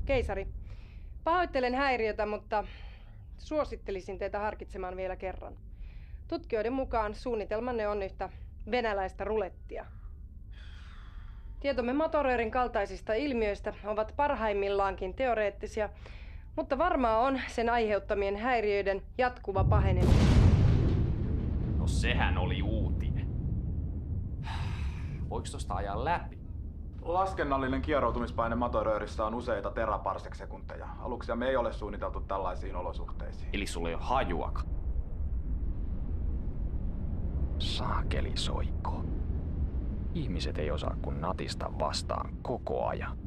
Keisari, pahoittelen häiriötä, mutta suosittelisin teitä harkitsemaan vielä kerran. Tutkijoiden mukaan suunnitelmanne on yhtä venäläistä rulettia. Tietomme Matoröörin kaltaisista ilmiöistä ovat parhaimmillaankin teoreettisia, mutta varmaa on sen aiheuttamien häiriöiden jatkuva paheneminen. No sehän oli uutinen. Voiko tosta ajaa läpi? Laskennallinen kieroutumispaine Matoröörissä on useita teraparsec-sekunteja. Aluksiamme ei ole suunniteltu tällaisiin olosuhteisiin. Eli sulla ei ole hajuakaan. Saakeli soikko. Ihmiset ei osaa kun natista vastaan koko ajan.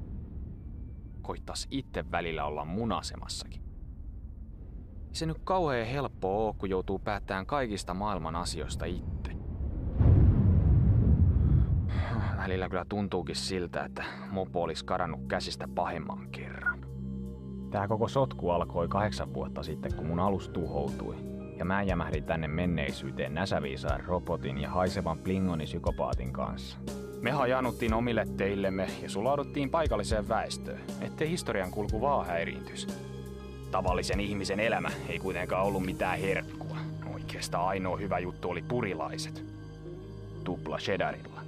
Koittais itse välillä olla munasemassakin. Se nyt kauhean helppoa oo, kun joutuu päättämään kaikista maailman asioista itse. Välillä kyllä tuntuukin siltä, että mopo olisi karannut käsistä pahemman kerran. Tää koko sotku alkoi 8 vuotta sitten, kun mun alus tuhoutui. Ja mä jämähdin tänne menneisyyteen näsäviisaan robotin ja haisevan Plingoni-psykopaatin kanssa. Me hajanuttiin omille teillemme ja sulauduttiin paikalliseen väestöön, ettei historian kulku vaan häiriintyisi. Tavallisen ihmisen elämä ei kuitenkaan ollut mitään herkkua. Oikeastaan ainoa hyvä juttu oli purilaiset. Tupla cheddarilla.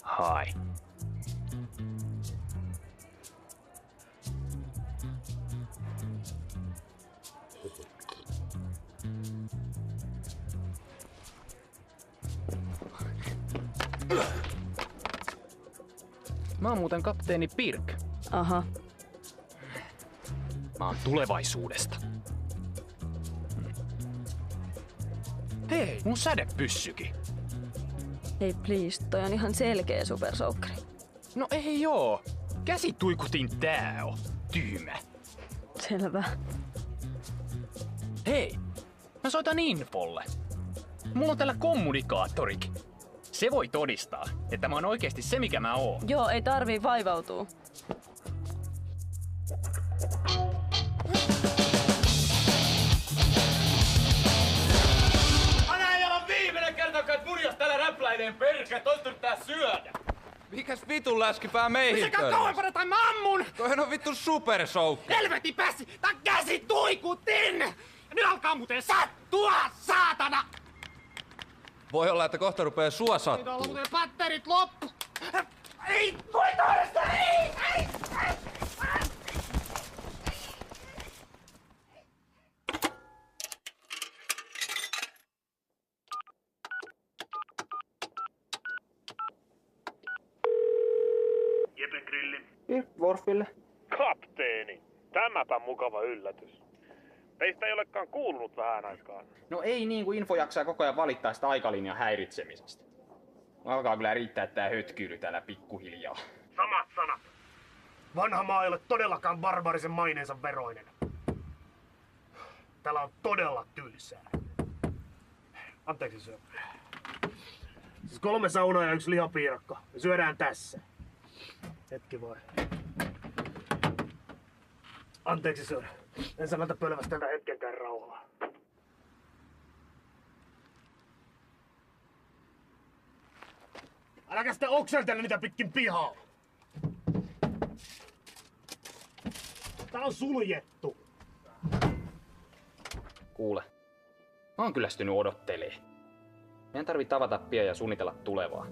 Hai. Mä oon muuten kapteeni Pirk. Aha. Mä oon tulevaisuudesta. Hei, mun sädepyssykin. Ei please, toi on ihan selkeä supersoukkari. No ei joo. Käsituikutin tää on. Tyhmä. Selvä. Hei, mä soitan infolle. Mulla on täällä kommunikaattorikin. Se voi todistaa, että mä oon oikeesti se mikä mä oon. Joo, ei tarvii vaivautua. Perkele, toista yrittää syödä! Mikäs vitun läskipää meihin Sekä kauempana tai mä ammun! Toihan on vittu supersoukki! Helvetin päässi! Tää käsi tuikutin! Ja nyt alkaa muuten sattua, saatana! Voi olla, että kohta rupee sua sattuu. Siitä on muuten patterit loppu! Ei! Tuli toidesta! Ei! Jepen grilli. Worfille. Kapteeni! Tämäpä mukava yllätys. Teistä ei olekaan kuulunut vähän aikaan. No ei niin kuin info jaksaa koko ajan valittaa sitä aikalinjan häiritsemisestä. Alkaa kyllä riittää tää hötkyily täällä pikkuhiljaa. Samat sanat. Vanha maa ei ole todellakaan barbaarisen maineensa veroinen. Täällä on todella tylsää. Anteeksi syö. Siis 3 saunaa ja 1 lihapiirakka. Me syödään tässä. Hetki voi. Anteeksi sir. En sanota pölvästellä hetkenkään rauhaa. Äläkä sitten okseltele niitä pitkin pihaa. Tää on suljettu. Kuule, mä oon kyllästynyt odottelee. Meidän tarvii tavata pian ja suunnitella tulevaa.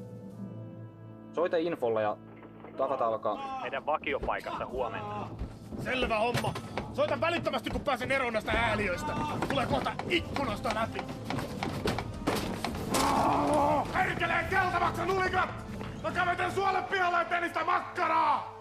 Soita infolla ja tavata alkaa Meidän vakiopaikassa huomenna. Selvä homma. Soita välittömästi, kun pääsen eroon näistä ääliöistä. Tulee kohta ikkunasta läpi. Perkelee keltamaksa nulikat! Mä käveten suolle pihalle, ettei niistä makkaraa!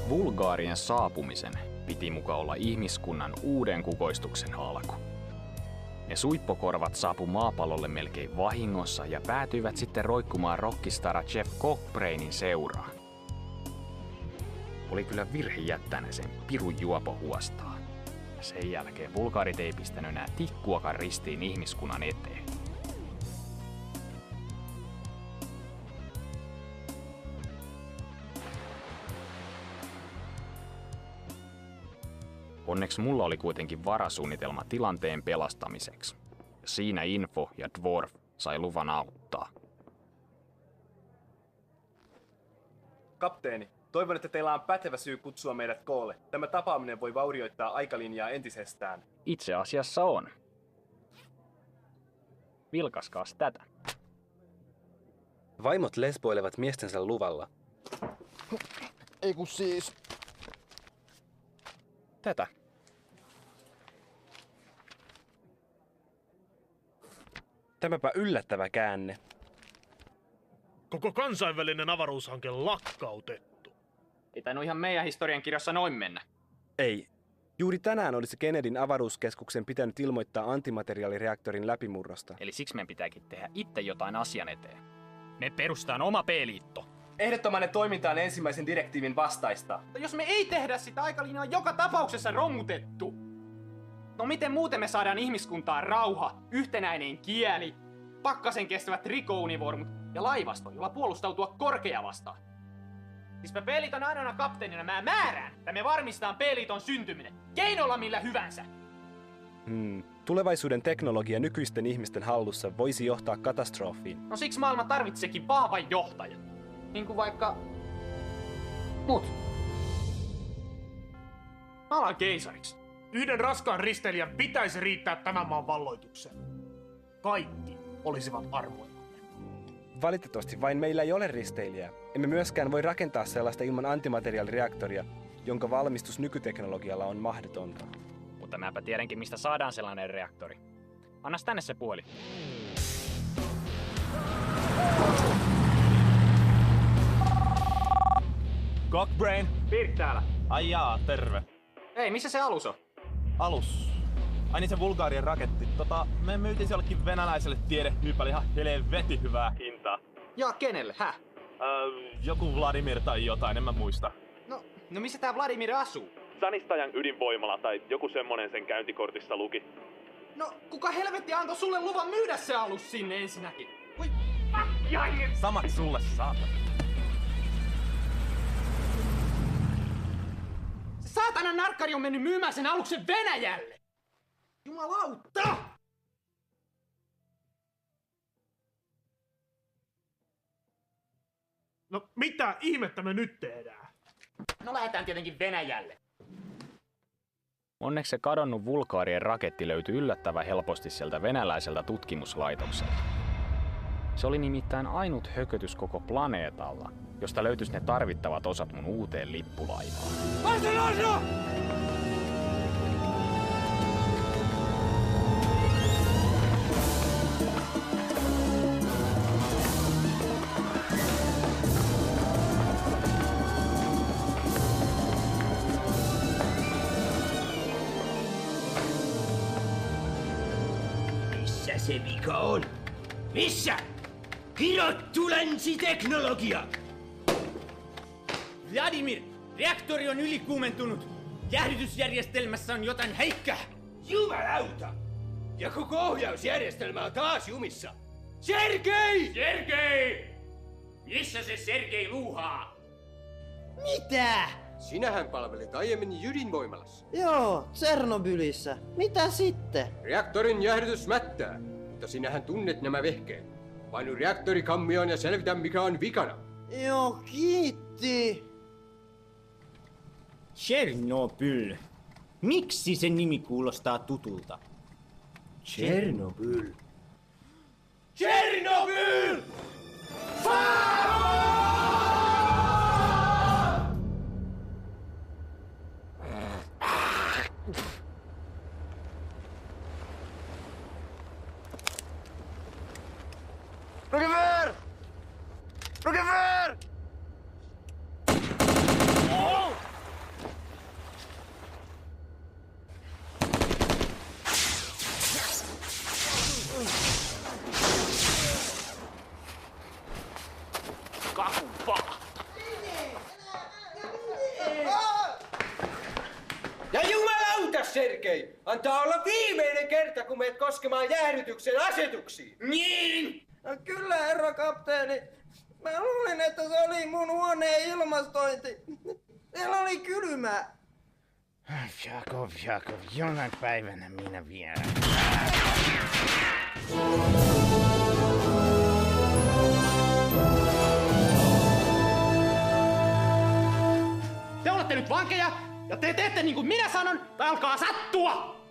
Vulgaarien saapumisen piti muka olla ihmiskunnan uuden kukoistuksen alku. Ne suippokorvat saapu maapallolle melkein vahingossa ja päätyivät sitten roikkumaan rockistara Jeff Cockbrainin seuraan. Oli kyllä virhe jättää ne sen pirun juopo huostaa. Ja sen jälkeen vulgaarit ei pistänyt enää tikkuakaan ristiin ihmiskunnan eteen. Onneksi mulla oli kuitenkin varasuunnitelma tilanteen pelastamiseksi. Siinä Info ja Dwarf sai luvan auttaa. Kapteeni, toivon, että teillä on pätevä syy kutsua meidät koolle. Tämä tapaaminen voi vaurioittaa aikalinjaa entisestään. Itse asiassa on. Vilkaskaas tätä. Vaimot lesboilevat miestensä luvalla. Ei kun siis... Tätä. Tämäpä yllättävä käänne. Koko kansainvälinen avaruushanke lakkautettu. Ei tainnut ihan meidän historiankirjassa noin mennä. Ei. Juuri tänään olisi Kennedyn avaruuskeskuksen pitänyt ilmoittaa antimateriaalireaktorin läpimurrosta. Eli siksi meidän pitääkin tehdä itse jotain asian eteen. Me perustaan oma P-liitto. Ehdottomanne toiminta on ensimmäisen direktiivin vastaista. Jos me ei tehdä sitä, aikalinja on joka tapauksessa romutettu. No miten muuten me saadaan ihmiskuntaan rauha, yhtenäinen kieli, pakkasen kestävät trikounivormut ja laivasto, jolla puolustautua korkea vastaan? Siis mä P-liiton ainoana kapteenina mä määrään, että me varmistaan P-liiton syntyminen, keinolla millä hyvänsä. Tulevaisuuden teknologia nykyisten ihmisten hallussa voisi johtaa katastrofiin. No siksi maailma tarvitseekin vahvan johtajan. Niin kuin vaikka... mut. Mä alan keisariksi. Yhden raskaan risteilijän pitäisi riittää tämän maan valloitukseen. Kaikki olisivat armoilla. Valitettavasti vain meillä ei ole risteilijää. Emme myöskään voi rakentaa sellaista ilman antimateriaalireaktoria, jonka valmistus nykyteknologialla on mahdotonta. Mutta mäpä tiedänkin, mistä saadaan sellainen reaktori. Annas tänne se puoli. Cockbrain. Pirk täällä. Ai jaa, terve. Ei, missä se alus on? Alus. Ai niin se vulgaarien raketti. Me myytiin se jollekin venäläiselle tiedehyypälle ihan helvetin hyvää hintaa. Ja kenelle, häh? Joku Vladimir tai jotain, en mä muista. No missä tää Vladimir asuu? Sanistajan ydinvoimala tai joku semmonen sen käyntikortissa luki. No, kuka helvetti antoi sulle luvan myydä se alus sinne ensinnäkin? Voi Samat sulle, saatana. Saatanan narkkari on mennyt myymään sen aluksen Venäjälle! Jumalauta! No mitä ihmettä me nyt tehdään? No lähdetään tietenkin Venäjälle. Onneksi se kadonnut vulgaarien raketti löytyi yllättävän helposti sieltä venäläiseltä tutkimuslaitokselta. Se oli nimittäin ainut hökötys koko planeetalla, josta löytyisi ne tarvittavat osat mun uuteen lippulaivaan. Missä se vika on? Missä? Kirottu länsiteknologia! Vladimir, reaktori on ylikuumentunut. Jäähdytysjärjestelmässä on jotain häikkää. Jumalauta! Ja koko ohjausjärjestelmä on taas jumissa. Sergei! Sergei! Missä se Sergei luuhaa? Mitä? Sinähän palvelit aiemmin ydinvoimalassa. Joo, Tsernobylissä. Mitä sitten? Reaktorin jäähdytys mättää, mutta sinähän tunnet nämä vehkeet. Painu reaktorikammioon ja selvitä mikä on vikana. Joo, kiitti. Chernobyl. Miksi sen nimi kuulostaa tutulta? Tjernobyl. Tjernobyl! Rogever! Rogever! Ja jumalauta, Sergei! Antaa olla viimeinen kerta, kun menet koskemaan jäähdytyksen asetuksiin. Niin! No kyllä, herra kapteeni. Mä luulin, että se oli mun huoneen ilmastointi. Siellä oli kylmää. Jakov, jonain päivänä minä vielä. Te olette nyt vankeja, ja te teette niin kuin minä sanon, tai alkaa sattua!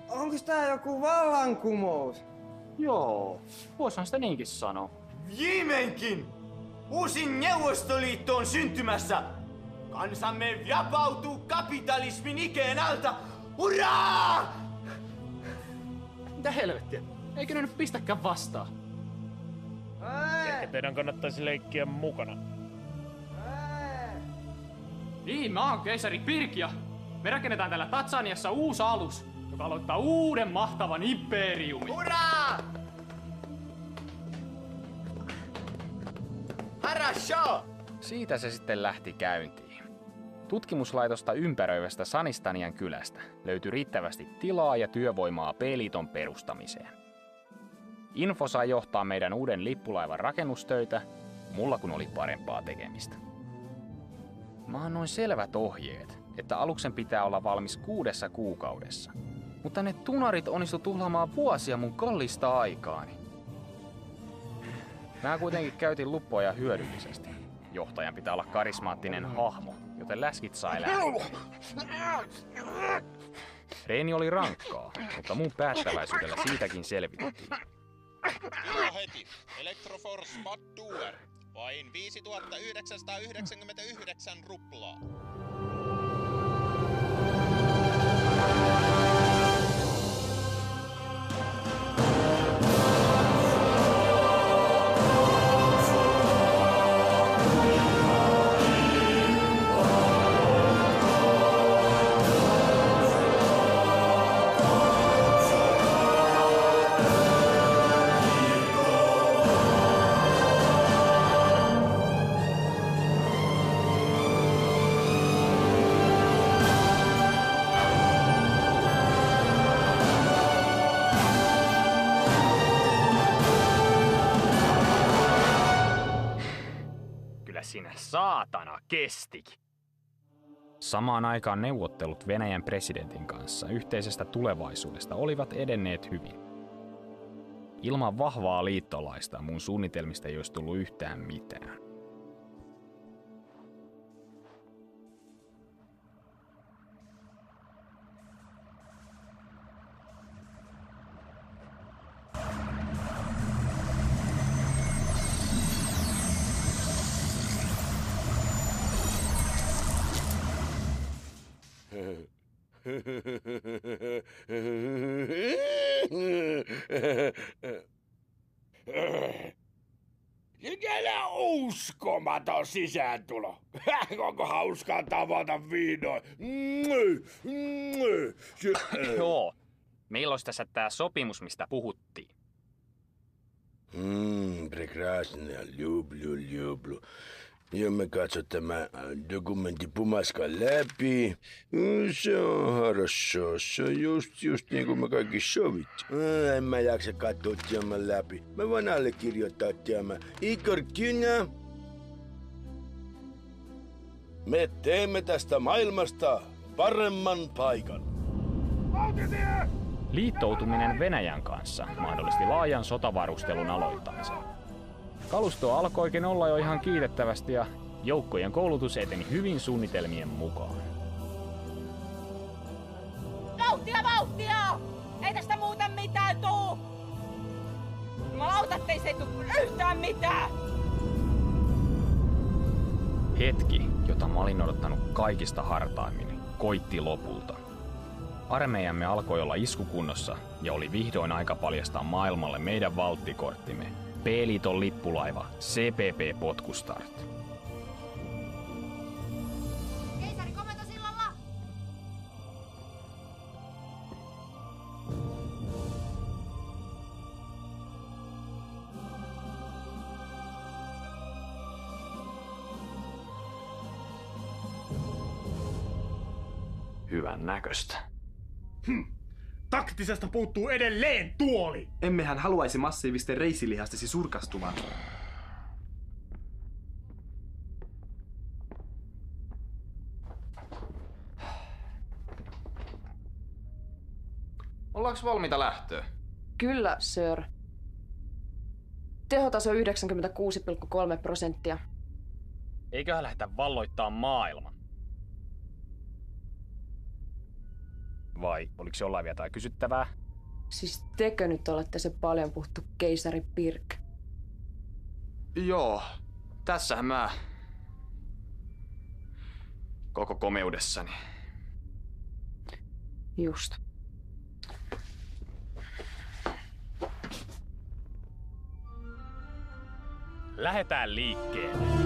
Onko tää joku vallankumous? Joo, voisihan sitä niinkin sanoa. Viimeinkin! Uusi Neuvostoliitto on syntymässä! Kansamme vapautuu kapitalismin ikeen alta! Hurraa! Mitä helvettiä? Eikö ne nyt pistäkään vastaan? Ehkä teidän kannattaisi leikkiä mukana. Niin, mä oon keisari Pirkia. Me rakennetaan täällä Tatsaniassa uusi alus, joka aloittaa uuden mahtavan imperiumin. Hurraa! Harasho! Siitä se sitten lähti käyntiin. Tutkimuslaitosta ympäröivästä Sanistanian kylästä löytyi riittävästi tilaa ja työvoimaa P-liiton perustamiseen. Info sai johtaa meidän uuden lippulaivan rakennustöitä, mulla kun oli parempaa tekemistä. Mä annoin selvät ohjeet, että aluksen pitää olla valmis 6 kuukaudessa. Mutta ne tunarit onnistu tuhlaamaan vuosia mun kallista aikaani. Mä kuitenkin käytin luppoja hyödyllisesti. Johtajan pitää olla karismaattinen hahmo, joten läskit saa elää. Reeni oli rankkaa, mutta mun päättäväisyydellä siitäkin selvittiin. Tila heti. Electroforce Mod Doer. Vain 5999 ruplaa. Sinä saatana kestikin. Samaan aikaan neuvottelut Venäjän presidentin kanssa yhteisestä tulevaisuudesta olivat edenneet hyvin. Ilman vahvaa liittolaista mun suunnitelmista ei olisi tullut yhtään mitään. Mikä uskomaton sisääntulo. Onko hauskaa tavata vihdoin? Joo. Meillä olisi tässä tää sopimus, mistä puhuttiin. Прекрасно. Люблю. Ja me katso tämä dokumentti pumaskan läpi. Se on хорошо. Se on just niin kuin me kaikki sovittu. En mä jaksa katsoa tämän läpi. Mä voin allekirjoittaa tämän. Igor Kynä. Me teemme tästä maailmasta paremman paikan. Liittoutuminen Venäjän kanssa mahdollisti laajan sotavarustelun aloittamisen. Kalustoa alkoikin olla jo ihan kiitettävästi ja joukkojen koulutus eteni hyvin suunnitelmien mukaan. Vauhtia! ettei se tule yhtään mitään! Hetki, jota mä olin odottanut kaikista hartaimmin, koitti lopulta. Armeijamme alkoi olla iskukunnossa ja oli vihdoin aika paljastaa maailmalle meidän valttikorttimme. P-liiton lippulaiva CPP Potkustart. Keisari komentosillalla! Hyvän näköistä. Taktisesta puuttuu edelleen tuoli! Emmehän haluaisi massiivisten reisilihastesi surkastumaan. Ollaanko valmiita lähtöä? Kyllä, sir. Tehotaso 96,3%. Eiköhän lähdetä valloittaa maailman. Vai oliko jollain vielä jotain kysyttävää? Siis tekö nyt olette se paljon puhuttu keisari Pirk? Joo, tässähän mä koko komeudessani. Just. Lähetään liikkeelle.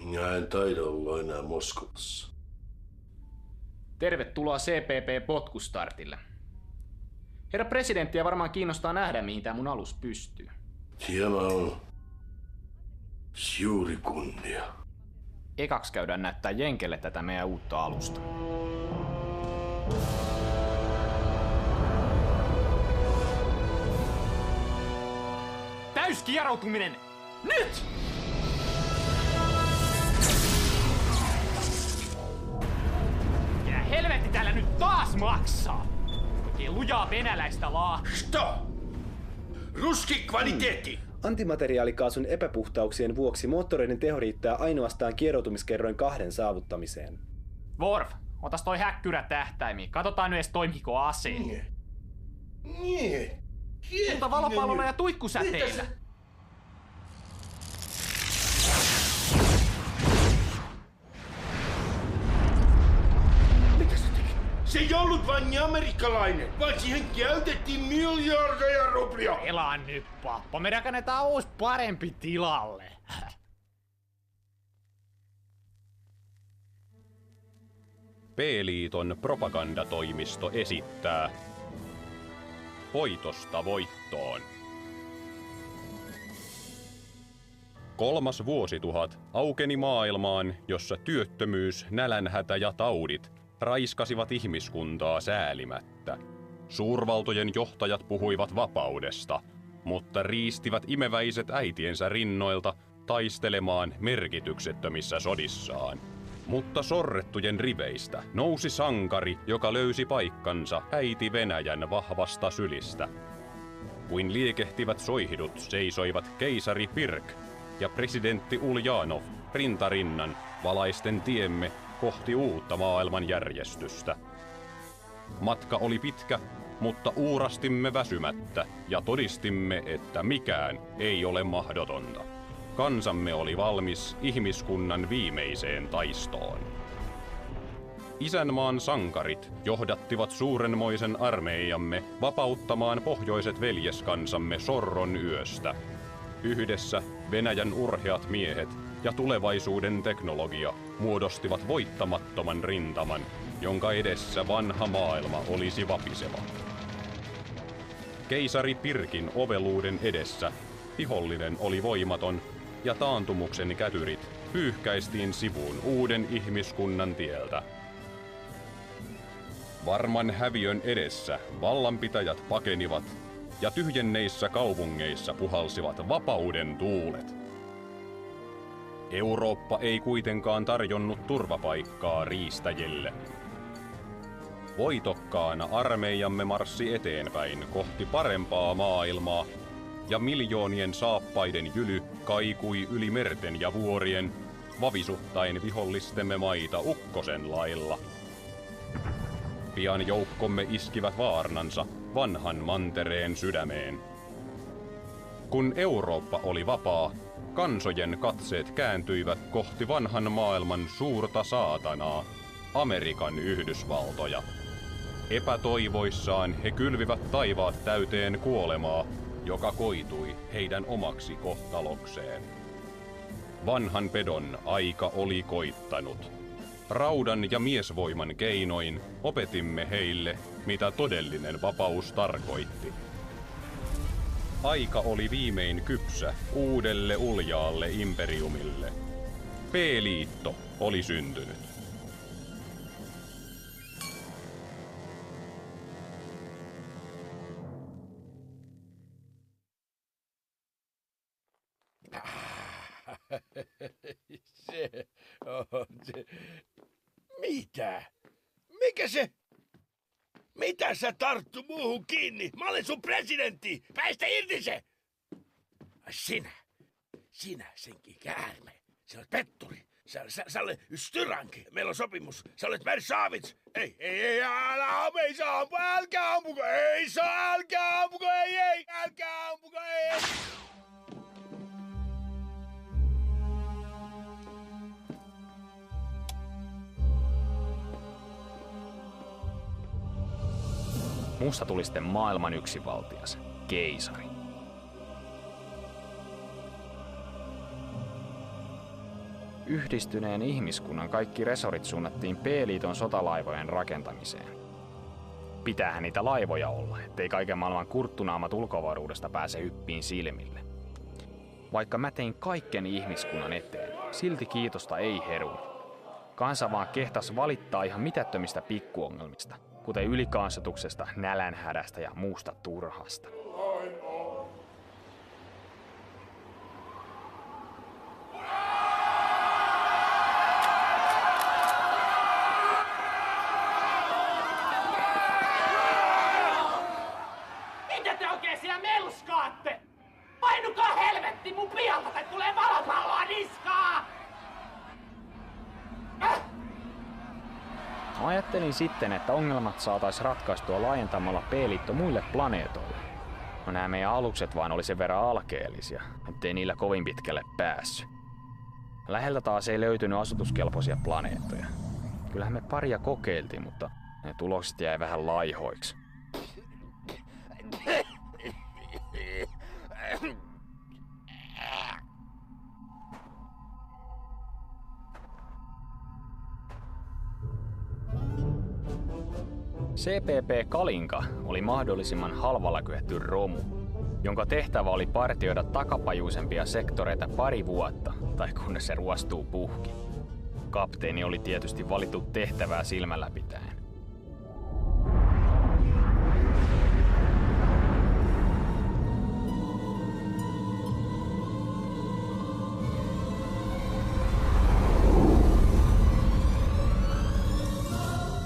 Minä en taida olla enää Moskovassa. Tervetuloa CPP Potkustartille. Herra presidenttiä varmaan kiinnostaa nähdä, mihin tämä mun alus pystyy. Tämä on suuri kunnia. Ekaksi käydään näyttää Jenkelle tätä meidän uutta alusta. Täyskieroutuminen! Nyt! Ja helvetti täällä nyt taas maksaa! Oikein lujaa venäläistä Stop! Ruski kvaliteetti! Antimateriaalikaasun epäpuhtauksien vuoksi moottoreiden teho riittää ainoastaan kieroutumiskerroin 2 saavuttamiseen. Worf, otas toi häkkyrä tähtäimiin. Katsotaan nyt edes toimiiko ase. Niin. Mutta valopallolla ja tuikkusäteillä. Mitä se teki? Se ei ollut vain amerikkalainen, vaan siihen käytettiin miljardeja ruplia. Elaa nyt, pappa. Me rakennetaan uusi parempi tilalle. P-liiton propagandatoimisto esittää Voitosta voittoon. 3. vuosituhat aukeni maailmaan, jossa työttömyys, nälänhätä ja taudit raiskasivat ihmiskuntaa säälimättä. Suurvaltojen johtajat puhuivat vapaudesta, mutta riistivät imeväiset äitiensä rinnoilta taistelemaan merkityksettömissä sodissaan. Mutta sorrettujen riveistä nousi sankari, joka löysi paikkansa äiti Venäjän vahvasta sylistä. Kuin liekehtivät soihdut seisoivat keisari Pirk ja presidentti Uljanov rintarinnan valaisten tiemme kohti uutta maailmanjärjestystä. Matka oli pitkä, mutta uurastimme väsymättä ja todistimme, että mikään ei ole mahdotonta. Kansamme oli valmis ihmiskunnan viimeiseen taistoon. Isänmaan sankarit johdattivat suurenmoisen armeijamme vapauttamaan pohjoiset veljeskansamme sorron yöstä. Yhdessä Venäjän urheat miehet ja tulevaisuuden teknologia muodostivat voittamattoman rintaman, jonka edessä vanha maailma olisi vapiseva. Keisari Pirkin oveluuden edessä vihollinen oli voimaton ja taantumuksen kätyrit pyyhkäistiin sivuun uuden ihmiskunnan tieltä. Varman häviön edessä vallanpitäjät pakenivat ja tyhjenneissä kaupungeissa puhalsivat vapauden tuulet. Eurooppa ei kuitenkaan tarjonnut turvapaikkaa riistäjille. Voitokkaana armeijamme marssi eteenpäin kohti parempaa maailmaa, ja miljoonien saappaiden jyly kaikui yli merten ja vuorien, vavisuttaen vihollistemme maita ukkosen lailla. Pian joukkomme iskivät vaarnansa vanhan mantereen sydämeen. Kun Eurooppa oli vapaa, kansojen katseet kääntyivät kohti vanhan maailman suurta saatanaa, Amerikan Yhdysvaltoja. Epätoivoissaan he kylvivät taivaat täyteen kuolemaa, joka koitui heidän omaksi kohtalokseen. Vanhan pedon aika oli koittanut. Raudan ja miesvoiman keinoin opetimme heille, mitä todellinen vapaus tarkoitti. Aika oli viimein kypsä uudelle uljaalle imperiumille. P-liitto oli syntynyt. Se on se. Mitä? Mikä se? Mitä sä tarttu muuhun kiinni? Mä olen sun presidentti! Päästä irti se! Sinä senkin käärme. Sä olet petturi. Sä olet styranki. Meillä on sopimus. Sä olet Mersavits. Ei, älkää ampuko, älkää ampuko, ei. Musta tuli sitten maailman yksivaltias, keisari. Yhdistyneen ihmiskunnan kaikki resorit suunnattiin P-liiton sotalaivojen rakentamiseen. Pitäähän niitä laivoja olla, ettei kaiken maailman kurttunaamat ulkoavaruudesta pääse hyppiin silmille. Vaikka mä tein kaiken ihmiskunnan eteen, silti kiitosta ei herunut. Kansa vaan kehtas valittaa ihan mitättömistä pikkuongelmista, kuten ylikansotuksesta, nälänhädästä ja muusta turhasta. Mitä te oikein siellä melskaatte? Painukaa helvetti mun pihalta tai tulee valopalloa niskaa! Ajattelin sitten, että ongelmat saataisiin ratkaistua laajentamalla P-liitto muille planeetoille. No nämä meidän alukset vaan oli sen verran alkeellisia, ettei niillä kovin pitkälle päässyt. Läheltä taas ei löytynyt asutuskelpoisia planeettoja. Kyllähän me paria kokeiltiin, mutta ne tulokset jäi vähän laihoiksi. CPP Kalinka oli mahdollisimman halvalla kyetty romu, jonka tehtävä oli partioida takapajuisempia sektoreita pari vuotta, tai kunnes se ruostuu puhki. Kapteeni oli tietysti valittu tehtävää silmällä pitäen.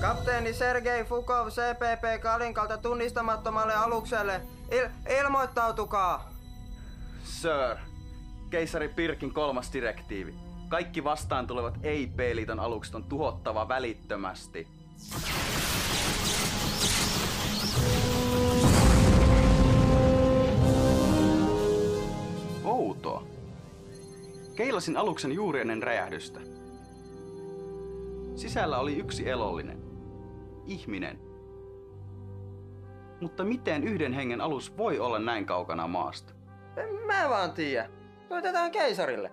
Kapteeni Sergei Fukov CPP Kalinkalta tunnistamattomalle alukselle. Ilmoittautukaa! Sir, keisari Pirkin 3. direktiivi. Kaikki vastaan tulevat ei-P-liiton alukset on tuhottava välittömästi. Outoa. Keilasin aluksen juuri ennen räjähdystä. Sisällä oli yksi elollinen. Ihminen. Mutta miten yhden hengen alus voi olla näin kaukana maasta? En mä vaan tiedä. Soitetaan keisarille.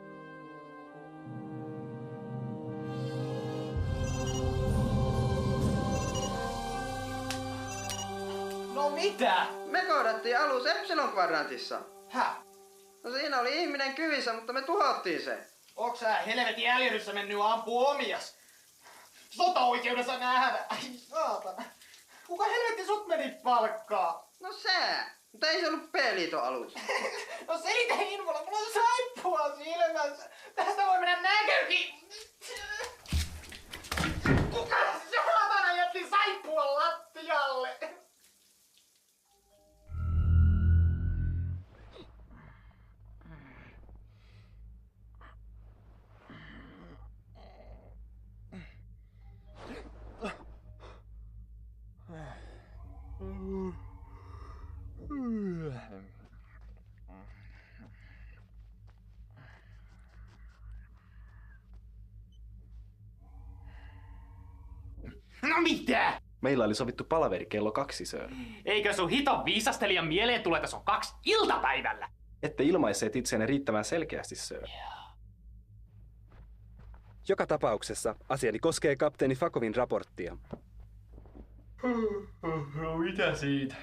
No mitä? Me kohdattiin alus Epsilon-kvadrantissa. Häh? No siinä oli ihminen kyvissä, mutta me tuhottiin se. Onks sä helvetin äljyryssä mennyt ampuu omias? Sotaoikeudessa nähdä. Ai saatana. Kuka helvetti sut meni palkkaa? No sä. Mutta ei se ollut P-liiton alus. No selitä Hinvola, mulla on saippua silmässä. Tästä voi mennä näkökin. Kuka saatana jätti saippua lattialle? No mitä? Meillä oli sovittu palaveri kello 2, sir. Eikö sun hiton viisastelijan mieleen tule, että se on 2 iltapäivällä? Ette ilmaisseet itseänne riittävän selkeästi, sir. Joka tapauksessa asiani koskee kapteeni Fakovin raporttia. No mitä siitä?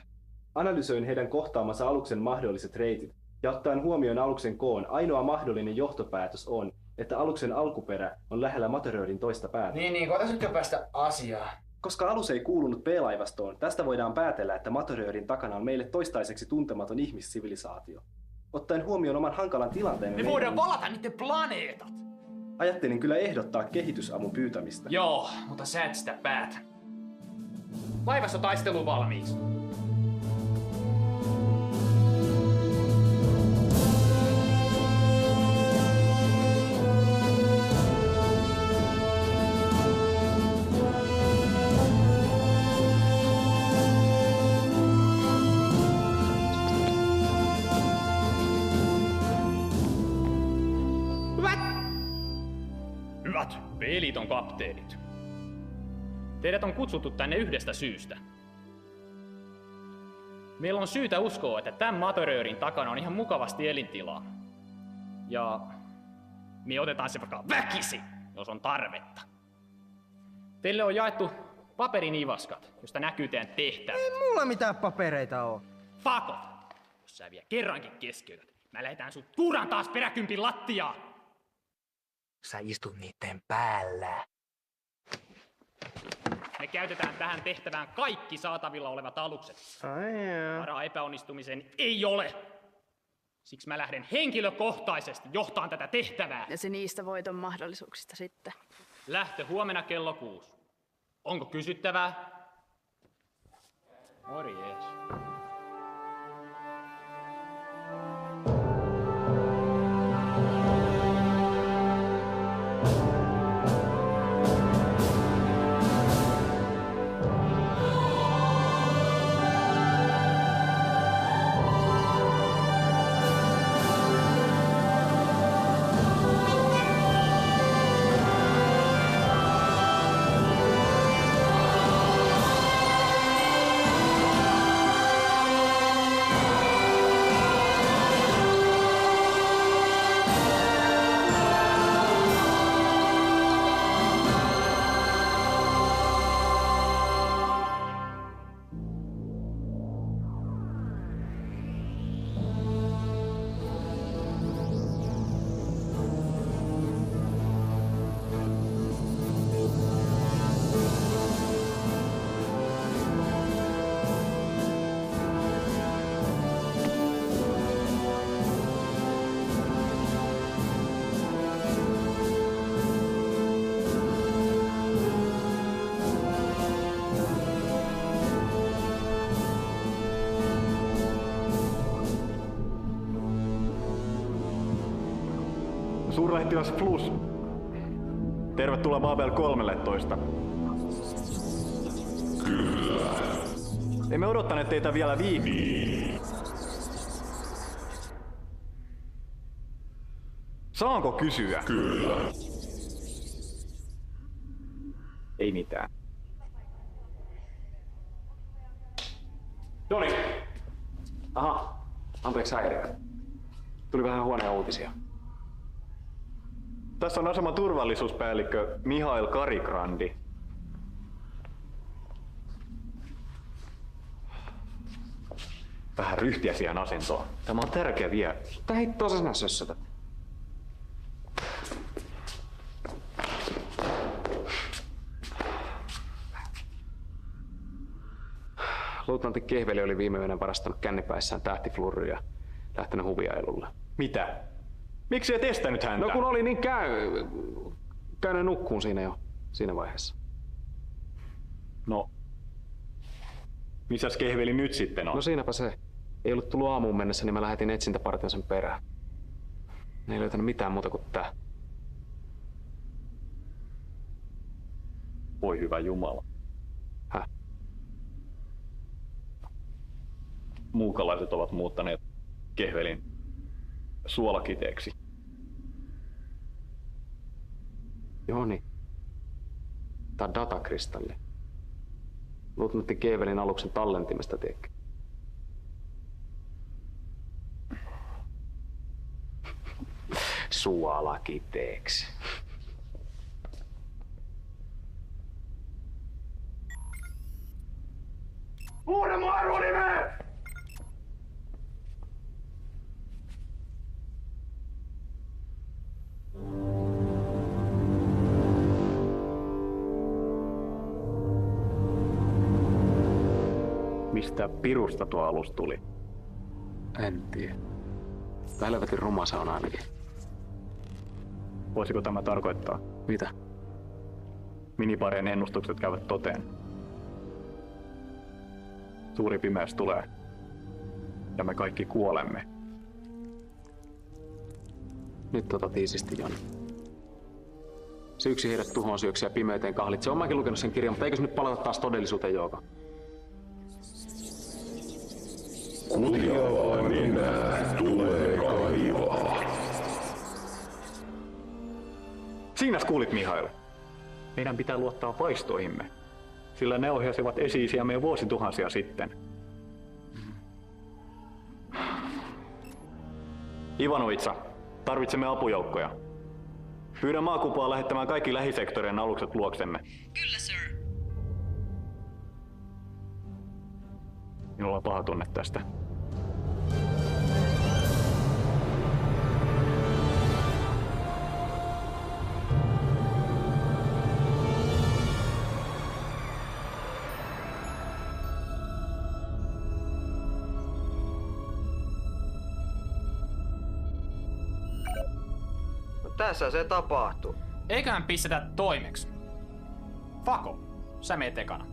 Analysoin heidän kohtaamansa aluksen mahdolliset reitit, ja ottaen huomioon aluksen koon, ainoa mahdollinen johtopäätös on, että aluksen alkuperä on lähellä Materörin toista päätä. Niin, koetaisikö päästä asiaan? Koska alus ei kuulunut P-laivastoon, tästä voidaan päätellä, että Materörin takana on meille toistaiseksi tuntematon ihmissivilisaatio. Ottaen huomioon oman hankalan tilanteemme... Me voidaan valata niiden planeetat! Ajattelin kyllä ehdottaa kehitysavun pyytämistä. Joo, mutta sä et sitä päätä. Laivassa taistelu valmiiksi. Hyvät P-liiton kapteenit. Teidät on kutsuttu tänne yhdestä syystä. Meillä on syytä uskoa, että tämän Materörin takana on ihan mukavasti elintilaa. Ja me otetaan se vaikka väkisi, jos on tarvetta. Teille on jaettu paperinivaskat, josta näkyy teidän tehtävät. Ei mulla mitään papereita oo. Fuck off! Jos sä vielä kerrankin keskeytät, mä lähetään sut kuuran taas peräkympin lattiaan! Sä istut niitten päällä. Me käytetään tähän tehtävään kaikki saatavilla olevat alukset. Varaa epäonnistumiseen ei ole. Siksi mä lähden henkilökohtaisesti johtaan tätä tehtävää. Ja se niistä voiton mahdollisuuksista sitten. Lähtö huomenna kello 6. Onko kysyttävää? Morjes. Suurlähettiläs Flus. Tervetuloa Babel 13. Kyllä. Emme odottaneet teitä vielä Niin. Saanko kysyä? Kyllä. Ei mitään. Noniin. Aha, anteeksi häiriö. Tuli vähän huonoja uutisia. Tässä on aseman turvallisuuspäällikkö Mihail Karikrandi. Vähän ryhtiä siihen asentoon. Tämä on tärkeä vieras. Tää hittoa sä sinä sössötät. Luutnantti Kehveli oli viime yönä varastanut kännipäissään tähtiflurria ja lähtenyt huviailulle. Mitä? Miksi et estänyt häntä? No kun oli niin käynyt nukkuun siinä vaiheessa. No, missäs Kehveli nyt sitten on? No siinäpä se. Ei ollut tullut aamuun mennessä, niin mä lähetin etsintäpartion sen perään. Ne ei löytänyt mitään muuta kuin tää. Voi hyvä Jumala. Häh? Muukalaiset ovat muuttaneet Kehvelin suolakiteeksi. Joo niin. Tää on datakristalli. Luutnantti Kehvelin aluksen tallentimesta, tiedätkö? Suolakiteeksi. Uudenmaan arvonimeen! Mistä pirusta tuo alus tuli? En tiedä. Helvetin ruma se on ainakin. Voisiko tämä tarkoittaa? Mitä? Miniparien ennustukset käyvät toteen. Suuri pimeys tulee. Ja me kaikki kuolemme. Nyt tiisisti, Joni. Se yksi heidät tuhoon syöksi ja pimeyteen kahlitse. Oon mäkin lukenut sen kirjan, mutta eikös nyt palata taas todellisuuteen, Jouko? Kutiavaa nenää tulee kaivaa. Siinäs kuulit, Mihail. Meidän pitää luottaa vaistoihimme, sillä ne ohjasivat esi-isiämme jo vuosituhansia sitten. Ivanovitsa, tarvitsemme apujoukkoja. Pyydän maakupaa lähettämään kaikki lähisektorien alukset luoksemme. Kyllä, sir. Minulla on paha tunne tästä. Tässä se tapahtuu. Eiköhän pistetä toimeksi. Fako, sä meet ekana.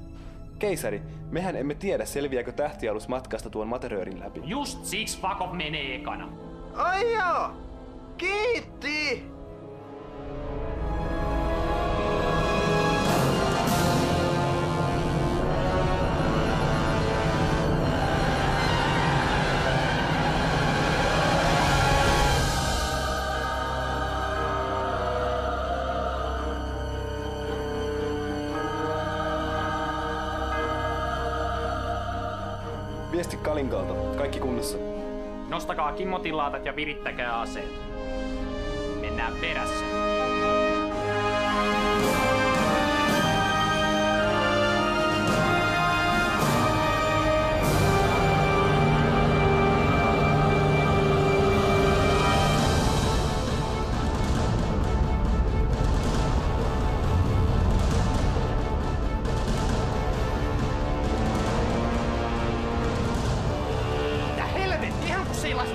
Keisari, mehän emme tiedä selviääkö tähtialus matkasta tuon materiaalin läpi. Just siksi Fakov menee ekana. Ai joo! Kiitti! Viesti Kalinkalta. Kaikki kunnossa. Nostakaa kimmotilaatat ja virittäkää aseet. Mennään perässä.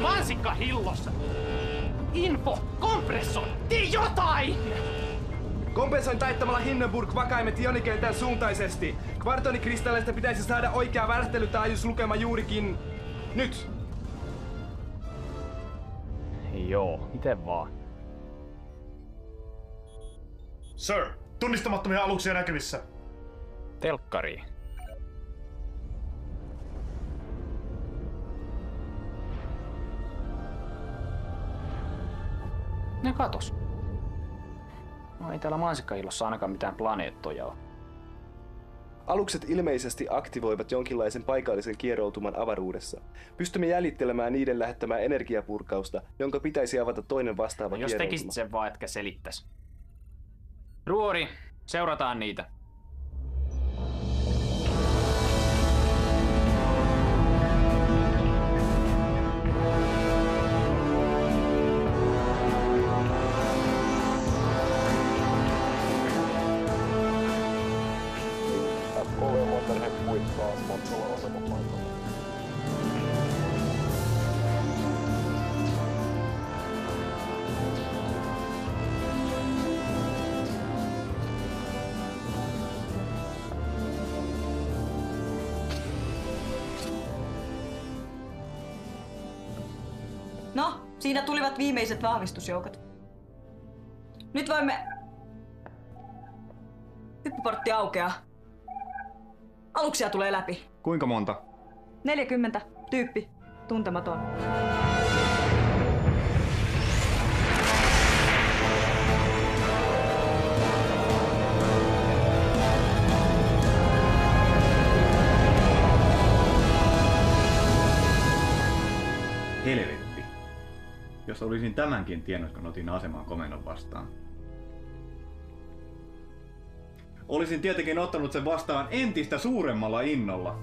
Mansikka hillossa! Info! Kompressor! Tee jotain! Kompensoin taittamalla Hindenburg vakaimet ionikentän suuntaisesti. Kvartonikristalleista pitäisi saada oikea värähtelytaajuuslukema juurikin nyt. Joo, miten vaan. Sir, tunnistamattomia aluksia näkyvissä. Telkkari. Ne katos. No ei täällä mansikkaillossa ainakaan mitään planeettoja ole. Alukset ilmeisesti aktivoivat jonkinlaisen paikallisen kieroutuman avaruudessa. Pystymme jäljittelemään niiden lähettämää energiapurkausta, jonka pitäisi avata toinen vastaava Jos kieroutuma. tekisit sen vaan, etkä selittäis. Ruori, seurataan niitä. No, siinä tulivat viimeiset vahvistusjoukot. Nyt voimme... Hyppyportti aukeaa. Aluksia tulee läpi. Kuinka monta? 40. Tyyppi. Tuntematon. Helvetti. Jos olisin tämänkin tiennyt, kun otin aseman komennon vastaan. Olisin tietenkin ottanut sen vastaan entistä suuremmalla innolla.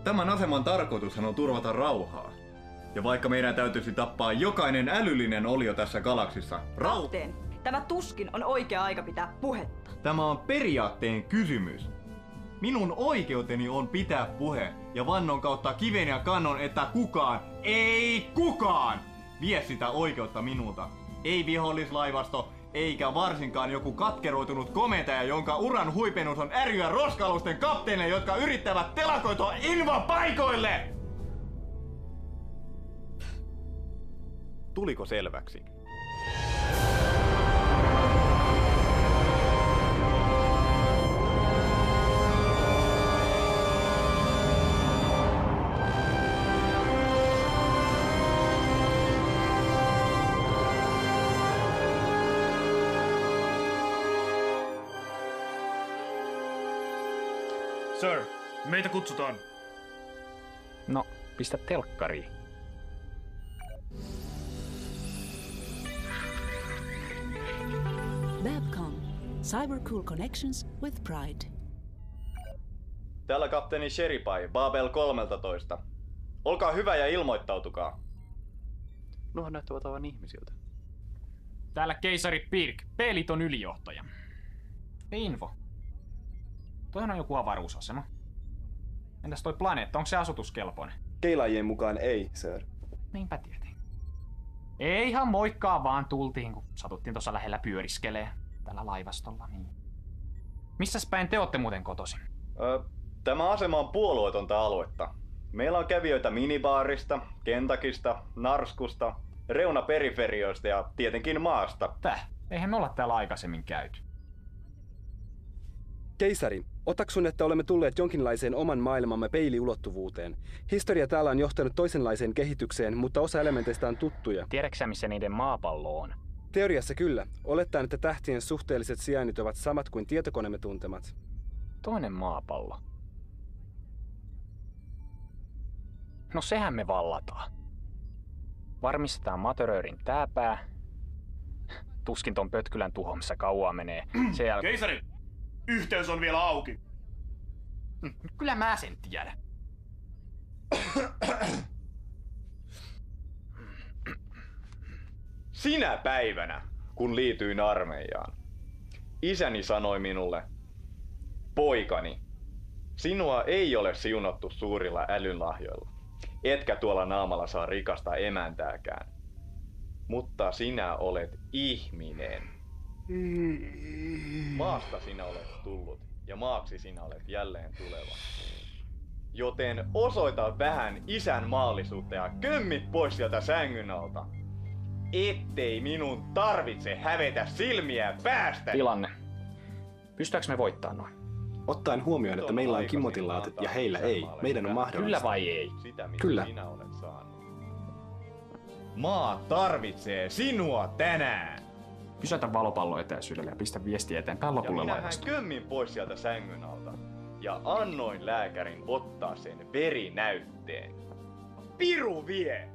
Tämän aseman tarkoitushan on turvata rauhaa. Ja vaikka meidän täytyisi tappaa jokainen älyllinen olio tässä galaksissa, Kapteeni, tämä tuskin on oikea aika pitää puhetta. Tämä on periaatteen kysymys. Minun oikeuteni on pitää puhe ja vannon kautta kiven ja kannon, että kukaan, ei kukaan, vie sitä oikeutta minulta. Ei vihollislaivasto, eikä varsinkaan joku katkeroitunut komentaja, jonka uran huipennus on ärjyä roskalusten kapteeneille, jotka yrittävät telakoitua invapaikoille! Tuliko selväksi? Sir, meitä kutsutaan. No, pistä telkkariin. Babcom. Cybercool connections with pride. Täällä kapteeni Sheripai, Babel 13. Olkaa hyvä ja ilmoittautukaa. Nuohan näyttävät aivan ihmisiltä. Täällä keisari Pirk, Peeliton ylijohtaja. Info. Toihan on joku avaruusasema. Entäs toi planeetta, onko se asutuskelpoinen? Keilaajien mukaan ei, sir. Niinpä tietenkin. Ei ihan moikkaa vaan tultiin, kun satuttiin tuossa lähellä pyöriskelee. Tällä laivastolla, niin. Missäs päin te ootte muuten kotoisin? Tämä asema on puolueetonta aluetta. Meillä on kävijöitä minibaarista, Kentakista, Narskusta, reunaperiferioista ja tietenkin maasta. Eihän me olla täällä aikaisemmin käyty. Keisari, otaksun, että olemme tulleet jonkinlaiseen oman maailmamme peiliulottuvuuteen. Historia täällä on johtanut toisenlaiseen kehitykseen, mutta osa elementeistä on tuttuja. Tiedätkö missä niiden maapallo on? Teoriassa kyllä. Olettaen, että tähtien suhteelliset sijainnit ovat samat kuin tietokoneemme tuntemat. Toinen maapallo. No sehän me vallataan. Varmistetaan Materörin tääpää. Tuskin ton pötkylän tuhoamassa kauaa menee. Keisari! Yhteys on vielä auki. Kyllä mä sen tiedän. Sinä päivänä, kun liityin armeijaan, isäni sanoi minulle, poikani, sinua ei ole siunattu suurilla älynlahjoilla, etkä tuolla naamalla saa rikasta emäntääkään, mutta sinä olet ihminen. Maasta sinä olet tullut ja maaksi sinä olet jälleen tuleva. Joten osoita vähän isän maallisuutta ja kömmit pois sieltä sängyn alta. ettei minun tarvitse hävetä silmiä päästä. Tilanne. Pystytäänkö me voittaa noin? Ottaen huomioon, että meillä on kimmotilaatit ja heillä ei, meidän on mahdollista. Kyllä vai ei? Kyllä. Maa tarvitsee sinua tänään. Pysäytä valopallo etäisyydelle ja pistä viestiä eteenpäin lopulle ja minähän laivasta. kömmin pois sieltä sängyn alta ja annoin lääkärin ottaa sen verinäytteen. Piru vie!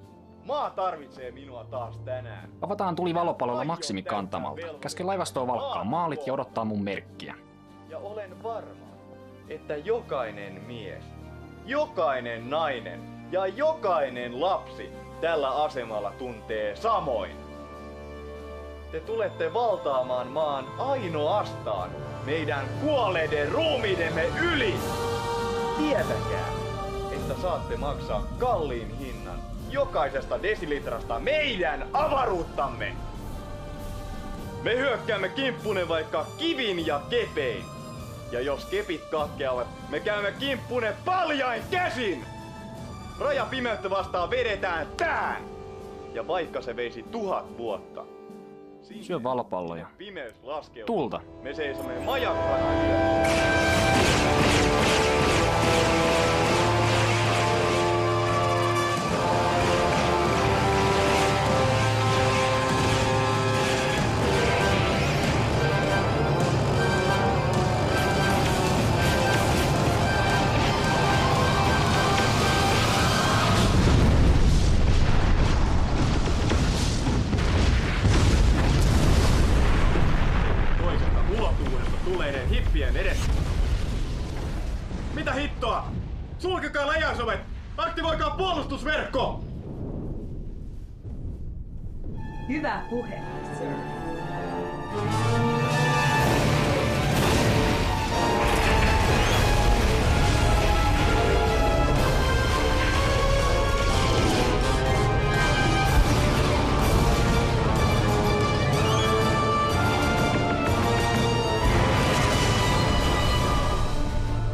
Maa tarvitsee minua taas tänään. Avataan tuli valopallolla Maksimi kantamalta. Käske laivastoa valkkaa maalit ja odottaa mun merkkiä. Ja olen varma, että jokainen mies, jokainen nainen ja jokainen lapsi tällä asemalla tuntee samoin. Te tulette valtaamaan maan ainoastaan meidän kuolleiden ruumiidemme yli. Tietäkää, että saatte maksaa kalliin hinnan jokaisesta desilitrasta meidän avaruuttamme. Me hyökkäämme kimppunen vaikka kivin ja kepein. Ja jos kepit katkeavat, me käymme kimppunen paljain käsin. Rajapimeyttä vastaan vedetään tää! Ja vaikka se veisi 1000 vuotta. Syö valopalloja. Pimeys laskeutuu. Tulta. Me seisomme majakkana yössä. Tulleiden hippien edessä. Mitä hittoa? Sulkekaa läjäisovet! Aktivoikaa puolustusverkko! Hyvä puhe, sir.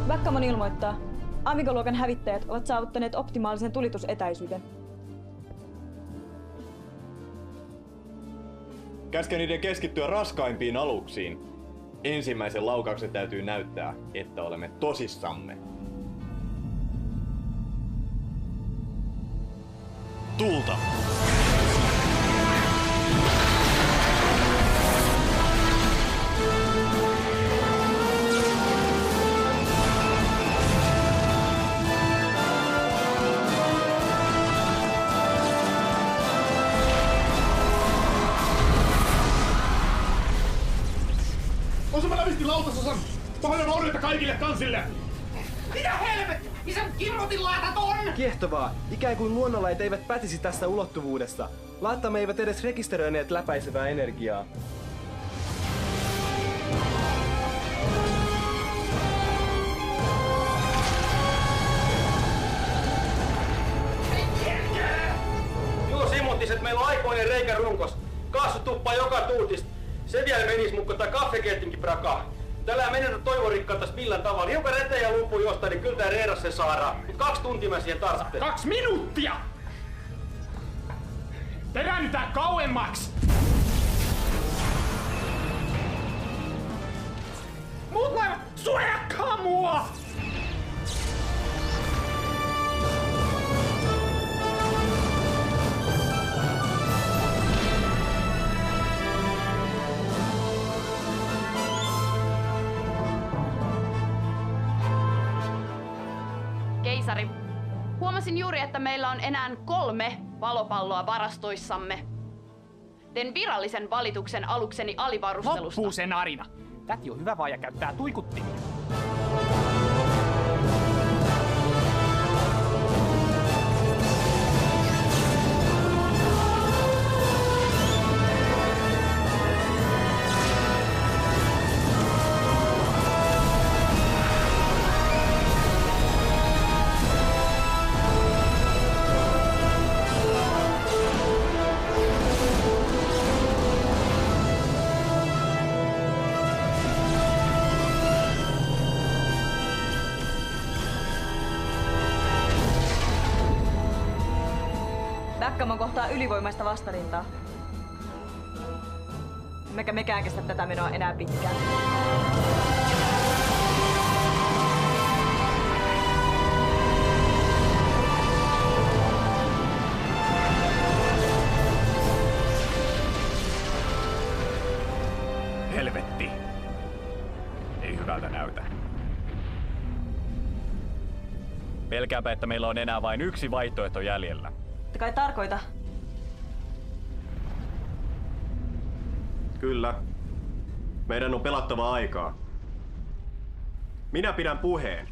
Backamon ilmoittaa. Amigo-luokan hävittäjät ovat saavuttaneet optimaalisen tulitusetäisyyden. Käske niiden keskittyä raskaimpiin aluksiin. Ensimmäisen laukauksen täytyy näyttää, että olemme tosissamme. Tulta! Osuma lävisti lautasosan! Paljon orjuutta kaikille kansille! Mitä helvetti? Missä kirrotin laatat on? Kiehtovaa. Ikään kuin luonnonlait eivät pätisi tästä ulottuvuudesta. Laattamme eivät edes rekisteröineet läpäisevää energiaa. Juus imuttiset, meillä on aikoinen reikä runkos. Kaasu tuppaa joka tuutista. Se vielä menis mukko tai kaffekettinkin prakaa. Tällä menetä toivorikkaattas millään tavalla. Hiukan eteen ja luupuu jostain, niin kyllä tää reidas se saadaan. Mut 2 tuntia mä siihen tarvitsen. 2 minuuttia! Peräännytään kauemmaksi! Muut laivat, suojakkaa mua! Keisari, huomasin juuri, että meillä on enää 3 valopalloa varastoissamme. Teen virallisen valituksen alukseni alivarustelusta. Loppuu sen arina. Täti on hyvä vaaja käyttää tuikuttimia. Backamon kohtaa ylivoimaista vastarintaa. Emmekä mekään kestä tätä menoa enää pitkään. Helvetti! Ei hyvältä näytä. Pelkääpä, että meillä on enää vain yksi vaihtoehto jäljellä. Mutta kai tarkoita? Kyllä. Meidän on pelattava aikaa. Minä pidän puheen.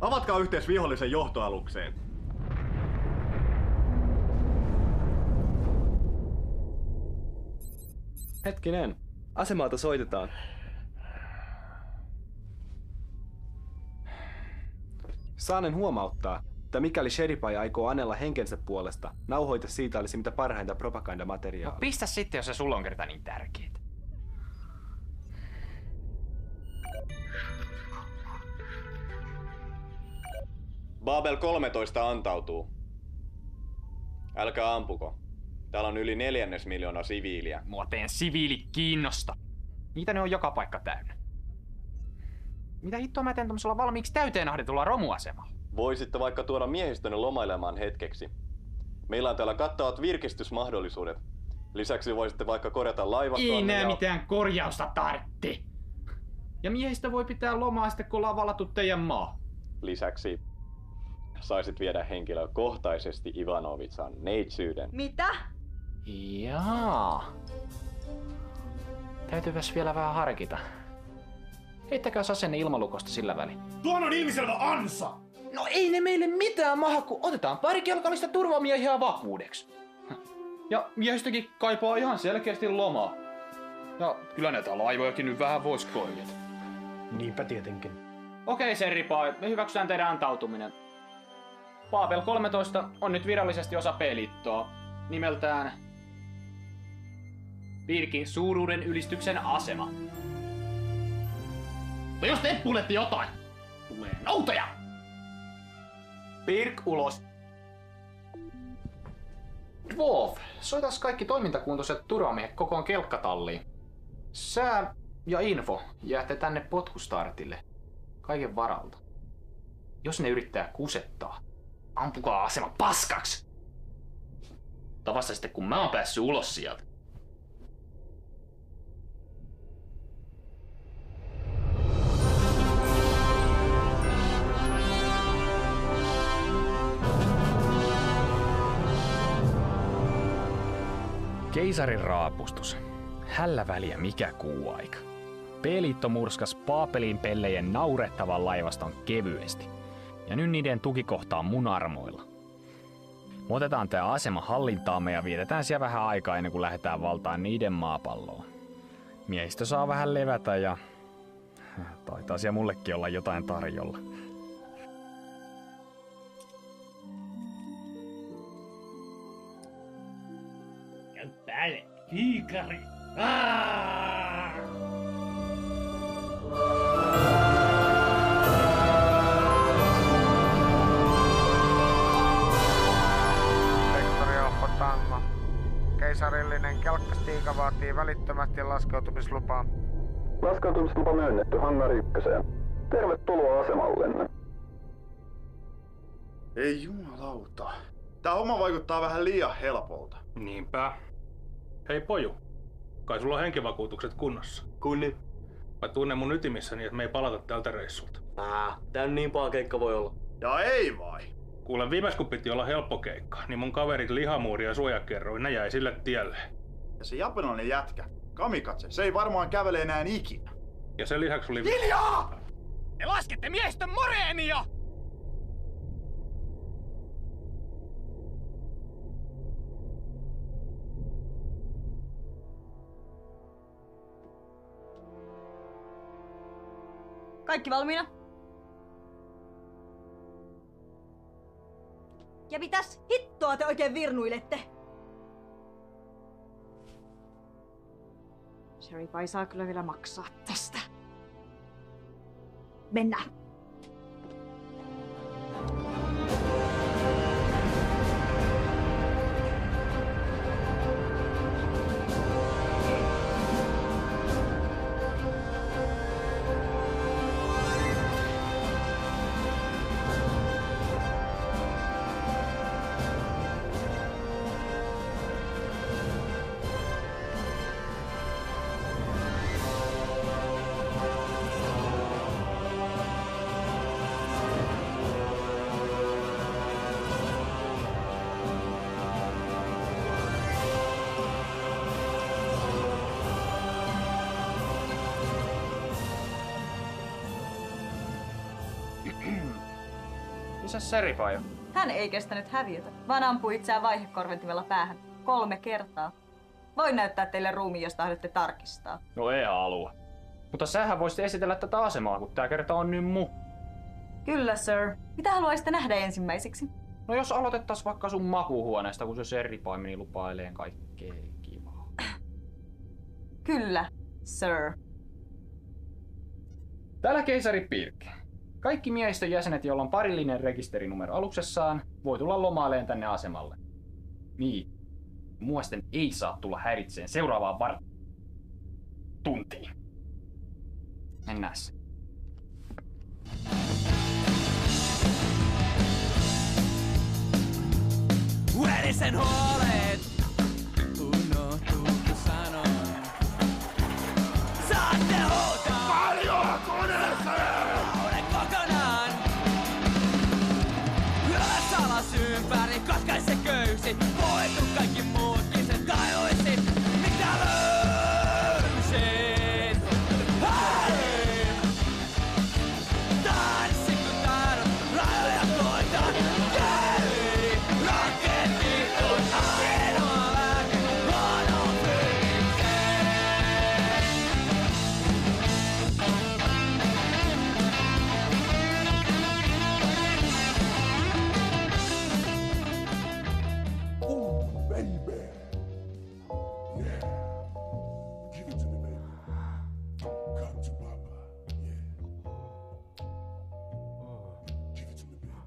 Avatkaa yhteys vihollisen johtoalukseen. Hetkinen. Asemalta soitetaan. Saanen huomauttaa, että mikäli Sheripai aikoo anella henkensä puolesta, nauhoite siitä olisi mitä parhainta propagandamateriaalia. No pistä sitten, jos se sulla on kerta niin tärkeitä. Babel 13 antautuu. Älkää ampuko. Täällä on yli 400 000 siviiliä. Mua teen siviili kiinnosta. Niitä ne on joka paikka täynnä. Mitä hittoa mä teen tommosella valmiiksi täyteen ahdetulla romuasemalla? Voisitte vaikka tuoda miehistönne lomailemaan hetkeksi. Meillä on täällä kattavat virkistysmahdollisuudet. Lisäksi voisitte vaikka korjata laivastoanne. Ei nää mitään korjausta tartti. Ja miehistä voi pitää lomaa sitten, kun ollaan valattu teidän maa. Lisäksi saisit viedä henkilökohtaisesti Ivanovitsan neitsyyden. Mitä? Jaa. Täytyypäs vielä vähän harkita. Heittäkää asenne ilmalukosta sillä väliin. Tuon on ilmiselvä ansa! No ei ne meille mitään mahku. Otetaan pari kelkallista turvamiehiä vakuudeksi. Ja miehistökin kaipaa ihan selkeästi lomaa. Ja kyllä näitä laivojakin nyt vähän vois korjata. Niinpä tietenkin. Okei, Sheripai, me hyväksytään teidän antautuminen. Babel 13 on nyt virallisesti osa P-liittoa. Nimeltään Pirkin suuruuden ylistyksen asema. Mutta jos teppuilette jotain, tulee noutoja! Pirk ulos! Dwarf, soitas kaikki toimintakuntoiset turvamiehet kokoon kelkkatalliin. Sää ja Info jäätte tänne potkustartille. Kaiken varalta. Jos ne yrittää kusettaa, ampukaa asema paskaksi! Tai vasta sitten kun mä oon päässyt ulos sieltä. Keisarin raapustus. Hällä väliä mikä kuuaika. P-liitto murskas Paapelin pellejen naurettavan laivaston kevyesti. Ja nyt niiden tukikohta on mun armoilla. Me otetaan tää asema hallintaamme ja vietetään siellä vähän aikaa ennen kuin lähdetään valtaan niiden maapalloon. Miehistö saa vähän levätä ja taitaa siellä mullekin olla jotain tarjolla. Käy päälle, kiikari! Sektori Alfa Tango. Keisarillinen kelkkastiika vaatii välittömästi laskeutumislupaa. Laskeutumislupa myönnetty Hangari 1. Tervetuloa asemallenne. Ei jumalauta. Tää homma vaikuttaa vähän liian helpolta. Niinpä. Hei poju, kai sulla on henkivakuutukset kunnossa? Kunni. Mä tunnen mun ytimissäni, että me ei palata tältä reissulta. Tää nyt niin paha keikka voi olla. Ja ei vai? Kuulen, viimeis kun piti olla helppo keikka, niin mun kaverit Lihamuuri ja Suojakerroin, ne jäi sille tielle. Ja se japanilainen jätkä, Kamikatse, se ei varmaan kävele enää ikinä. Ja sen lisäksi oli... Hiljaa! Te laskette miehistön moreenia! Kaikki valmiina? Ja mitäs hittoa te oikein virnuilette? Sheripai saa kyllä vielä maksaa tästä. Mennään. se Seripaio? Hän ei kestänyt häviötä, vaan ampui itseään vaihekorventimella päähän 3 kertaa. Voin näyttää teille ruumiin, jos tahdotte tarkistaa. No ei halua. Mutta sähän voisit esitellä tätä asemaa, kun tää kerta on nyt mu. Kyllä, sir. Mitä haluaisitte nähdä ensimmäiseksi? No jos aloitettais vaikka sun makuuhuoneesta, kun se Seripaimeni lupailee kaikkea kivaa. Kyllä, sir. Täällä keisari Pirk. Kaikki miehistön jäsenet, joilla on parillinen rekisterinumero aluksessaan, voi tulla lomaileen tänne asemalle. Niin. Muasten ei saa tulla häiritseen seuraavaan tuntiin. Mennääs. Verisen huolet unohtuu, kun sanoin. Saatte huutaa! Paljon koneeseen! Olen kokonaan! Ylös alas ympäri, katkaise köysi. Voitu kaikki muutkin sen kaivoisin. Mitä löysin? Hei! Tanssin kun taidot, rajoja koitan. Hei! Raketti on ainoa lääke huonoon fyysiseen. Baby. Yeah. Give it to me, baby. Come to Papa. Yeah. Give it to me, baby.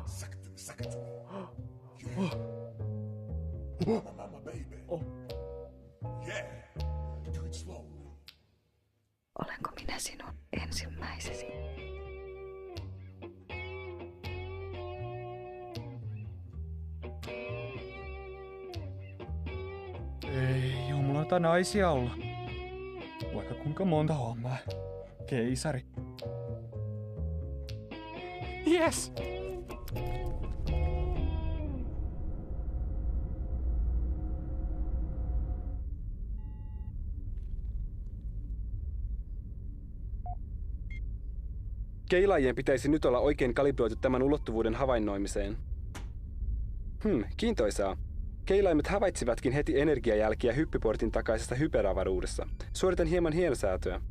Suck it to me, suck it to me. Yeah. Mama, baby. Yeah. Do it slowly. Olenko minä sinun ensimmäisesi? Ei jumalata naisia olla. Vaikka kuinka monta hommaa. Keisari. Yes! Keilaajien pitäisi nyt olla oikein kalibroitu tämän ulottuvuuden havainnoimiseen. Kiintoisaa. Keilaimet havaitsivatkin heti energiajälkiä hyppyportin takaisesta hyperavaruudessa. Suoritan hieman hienosäätöä.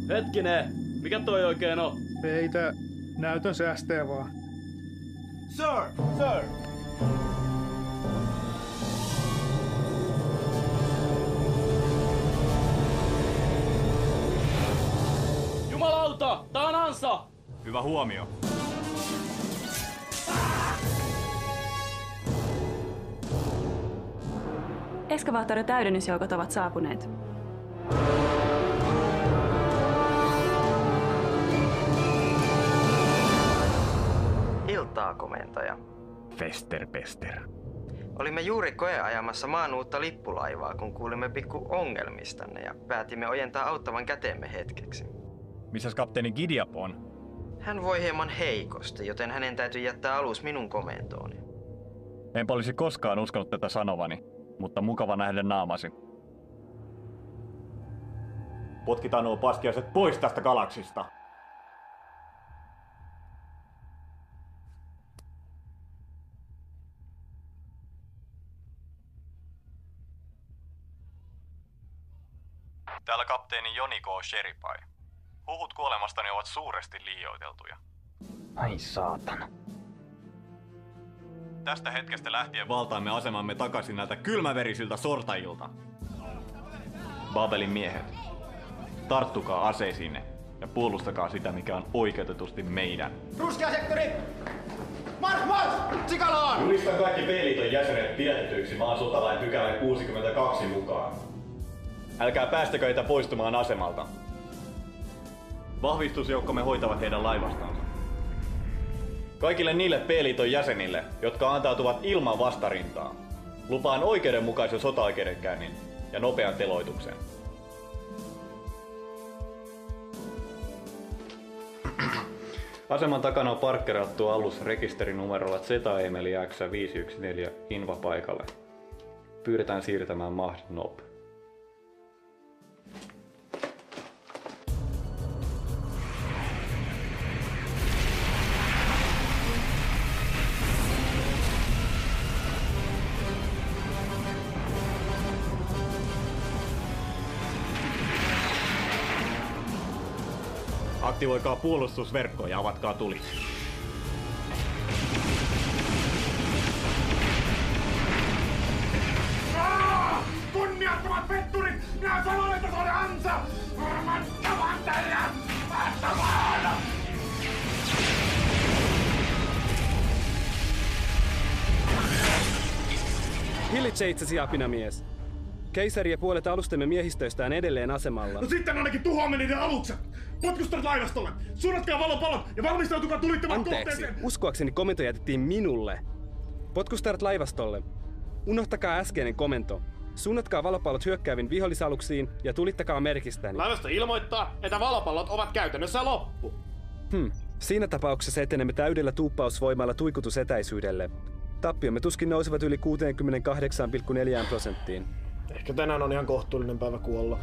Hetkinen, mikä toi oikein on? Peitä, näytön säästää vaan. Sir! Sir! Jumalauta, tää on ansa! Hyvä huomio. Eskavaattori-täydennysjoukot ovat saapuneet. Iltaa, komentaja. Festerpester. Olimme juuri koeajamassa maan uutta lippulaivaa, kun kuulimme pikku ongelmistanne ja päätimme ojentaa auttavan käteemme hetkeksi. Missäs kapteeni Gideap on? Hän voi hieman heikosti, joten hänen täytyy jättää alus minun komentooni. Enpä olisi koskaan uskonut tätä sanovani, mutta mukava nähdä naamasi. Potkitaan nuo paskiaiset pois tästä galaksista. Täällä kapteeni Joni K. Sheripai. Huhut kuolemastani ovat suuresti liioiteltuja. Ai saatana. Tästä hetkestä lähtien valtaamme asemamme takaisin näiltä kylmäverisiltä sortajilta. Babelin miehet, tarttukaa aseisiinne ja puolustakaa sitä, mikä on oikeutetusti meidän. Ruskea sektori! Mars, mars! Sikalaan! Julistan kaikki B-liiton jäsenet pidätetyiksi maan sotalain pykälän 62 mukaan. Älkää päästäkö heitä poistumaan asemalta. Vahvistusjoukkomme hoitavat heidän laivastansa. Kaikille niille B-liiton jäsenille, jotka antautuvat ilman vastarintaa, lupaan oikeudenmukaisen sotaoikeudenkäynnin ja nopean teloituksen. Aseman takana on parkkerattu alus rekisterinumerolla ZEMELI X514 Inva paikalle. Pyydetään siirtämään mahdollisimman nopeasti. Aktivoikaa puolustusverkko ja avatkaa tuli. Kunniattomat petturit! Minä sanoin, että se oli ansa! Varmantavan teidät! Mahtamaan! Hillitse itsesi, apinamies. Keisari ja puolet alustemme miehistöistä on edelleen asemalla. No sitten ainakin tuhoamme niiden alukset! Potkustaret laivastolle! Suunnatkaa valopalot ja valmistautukaa tulittamaan kohteeseen! Uskoakseni komento jätettiin minulle. Potkustaret laivastolle. Unohtakaa äskeinen komento. Suunnatkaa valopallot hyökkääviin vihollisaluksiin ja tulittakaa merkistäni. Laivasto ilmoittaa, että valopallot ovat käytännössä loppu. Siinä tapauksessa etenemme täydellä tuuppausvoimalla tuikutusetäisyydelle. Tappiomme tuskin nousevat yli 68,4%. Ehkä tänään on ihan kohtuullinen päivä kuolla.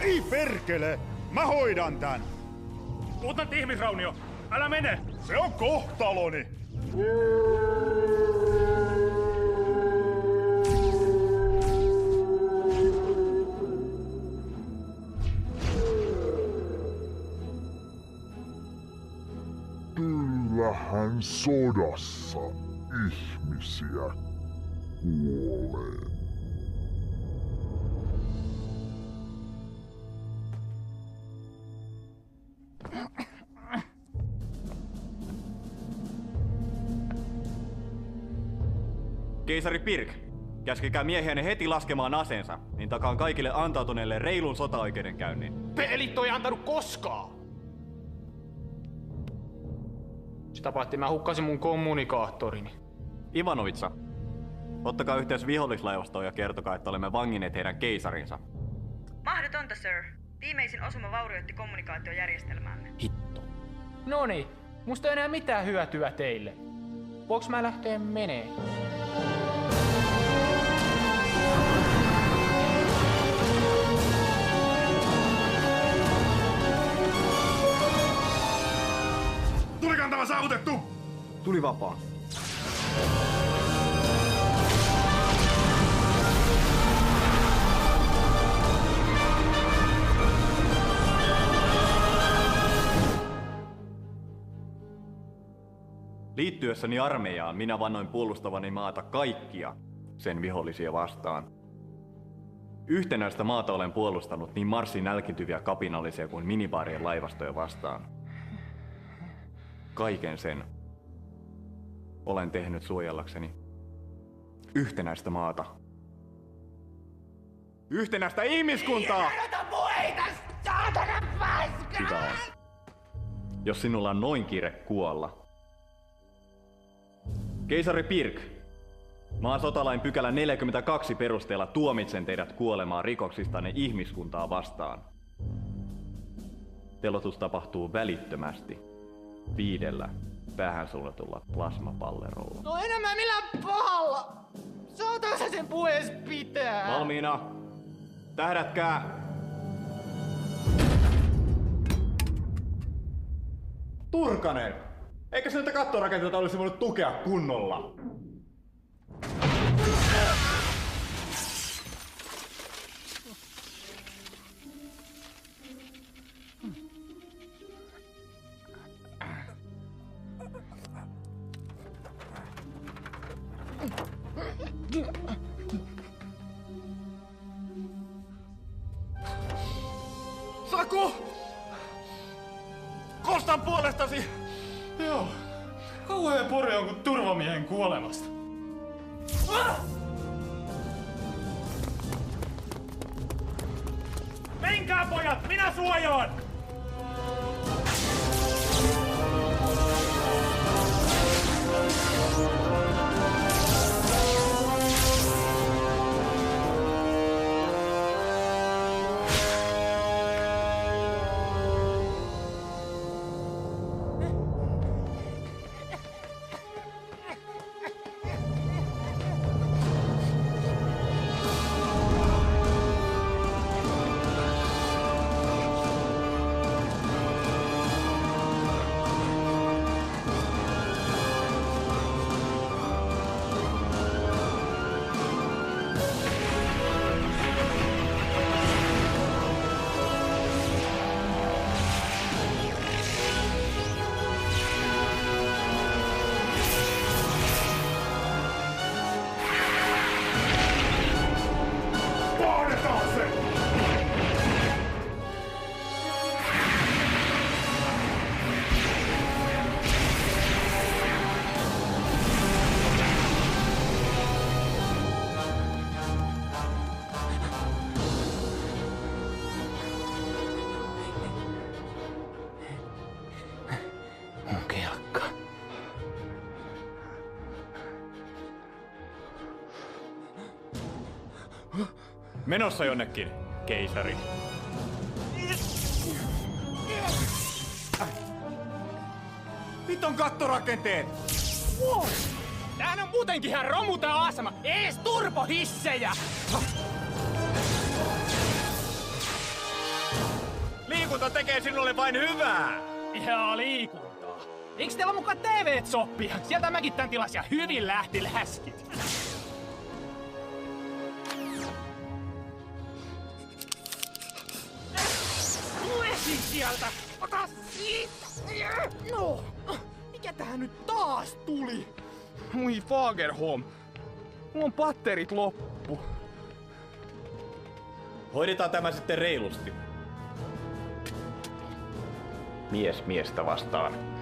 Ei perkele! Mä hoidan tän! Mutantti ihmisraunio! Älä mene! Se on kohtaloni! Kyllähän sodassa ihmisiä kuolee. Keisari Pirk, käskekää miehiänne heti laskemaan aseensa, niin takaan kaikille antautuneille reilun sotaoikeudenkäynnin. Pelit ei antanut koskaan! Sitä paitsi mä hukkasin mun kommunikaattorini. Ivanovitsa, ottakaa yhteys vihollislaivastoon ja kertokaa, että olemme vanginneet heidän keisarinsa. Mahdotonta, sir. Viimeisin osuma vaurioitti kommunikaatiojärjestelmäämme. Hitto. Noniin, musta ei enää mitään hyötyä teille. Voinko mä lähteä menee? Tulikantava saavutettu! Tuli vapaa. Liittyessäni armeijaan minä vannoin puolustavani maata kaikkia sen vihollisia vastaan. Yhtenäistä maata olen puolustanut niin Marsin nälkiintyviä kapinallisia kuin minibaarien laivastoja vastaan. Kaiken sen olen tehnyt suojellakseni yhtenäistä maata. Yhtenäistä ihmiskuntaa! Hyvä on. Jos sinulla on noin kiire kuolla. Keisari Pirk, maan sotalain pykälä 42 perusteella tuomitsen teidät kuolemaan rikoksistanne ihmiskuntaa vastaan. Teloitus tapahtuu välittömästi 5 päähän suunnatulla plasmapallerolla. No enemmän millään pahalla! Saataanko sä sen puhees pitää? Valmiina! Tähdätkää! Turkanen! Eikä se näitä kattorakenteita olisi voinut tukea kunnolla? Saku! Kostan puolestasi! Joo. Kauhea pori on kuin turvamiehen kuolemasta. Menkää pojat, minä suojaan! Menossa jonnekin, keisari. Viton kattorakenteet! Wow. Tämähän on muutenkin ihan romu tää asema. Ees turbohissejä! Liikunta tekee sinulle vain hyvää! Ihan liikuntaa. Eiks teillä mukaan TV:t soppia? Sieltä mäkin tän tilasin ja hyvin lähti läskit. Sieltä! Ota siitä! No! Mikä tähän nyt taas tuli? Moi Fagerholm! Mulla on batterit loppu. Hoidetaan tämä sitten reilusti. Mies miestä vastaan.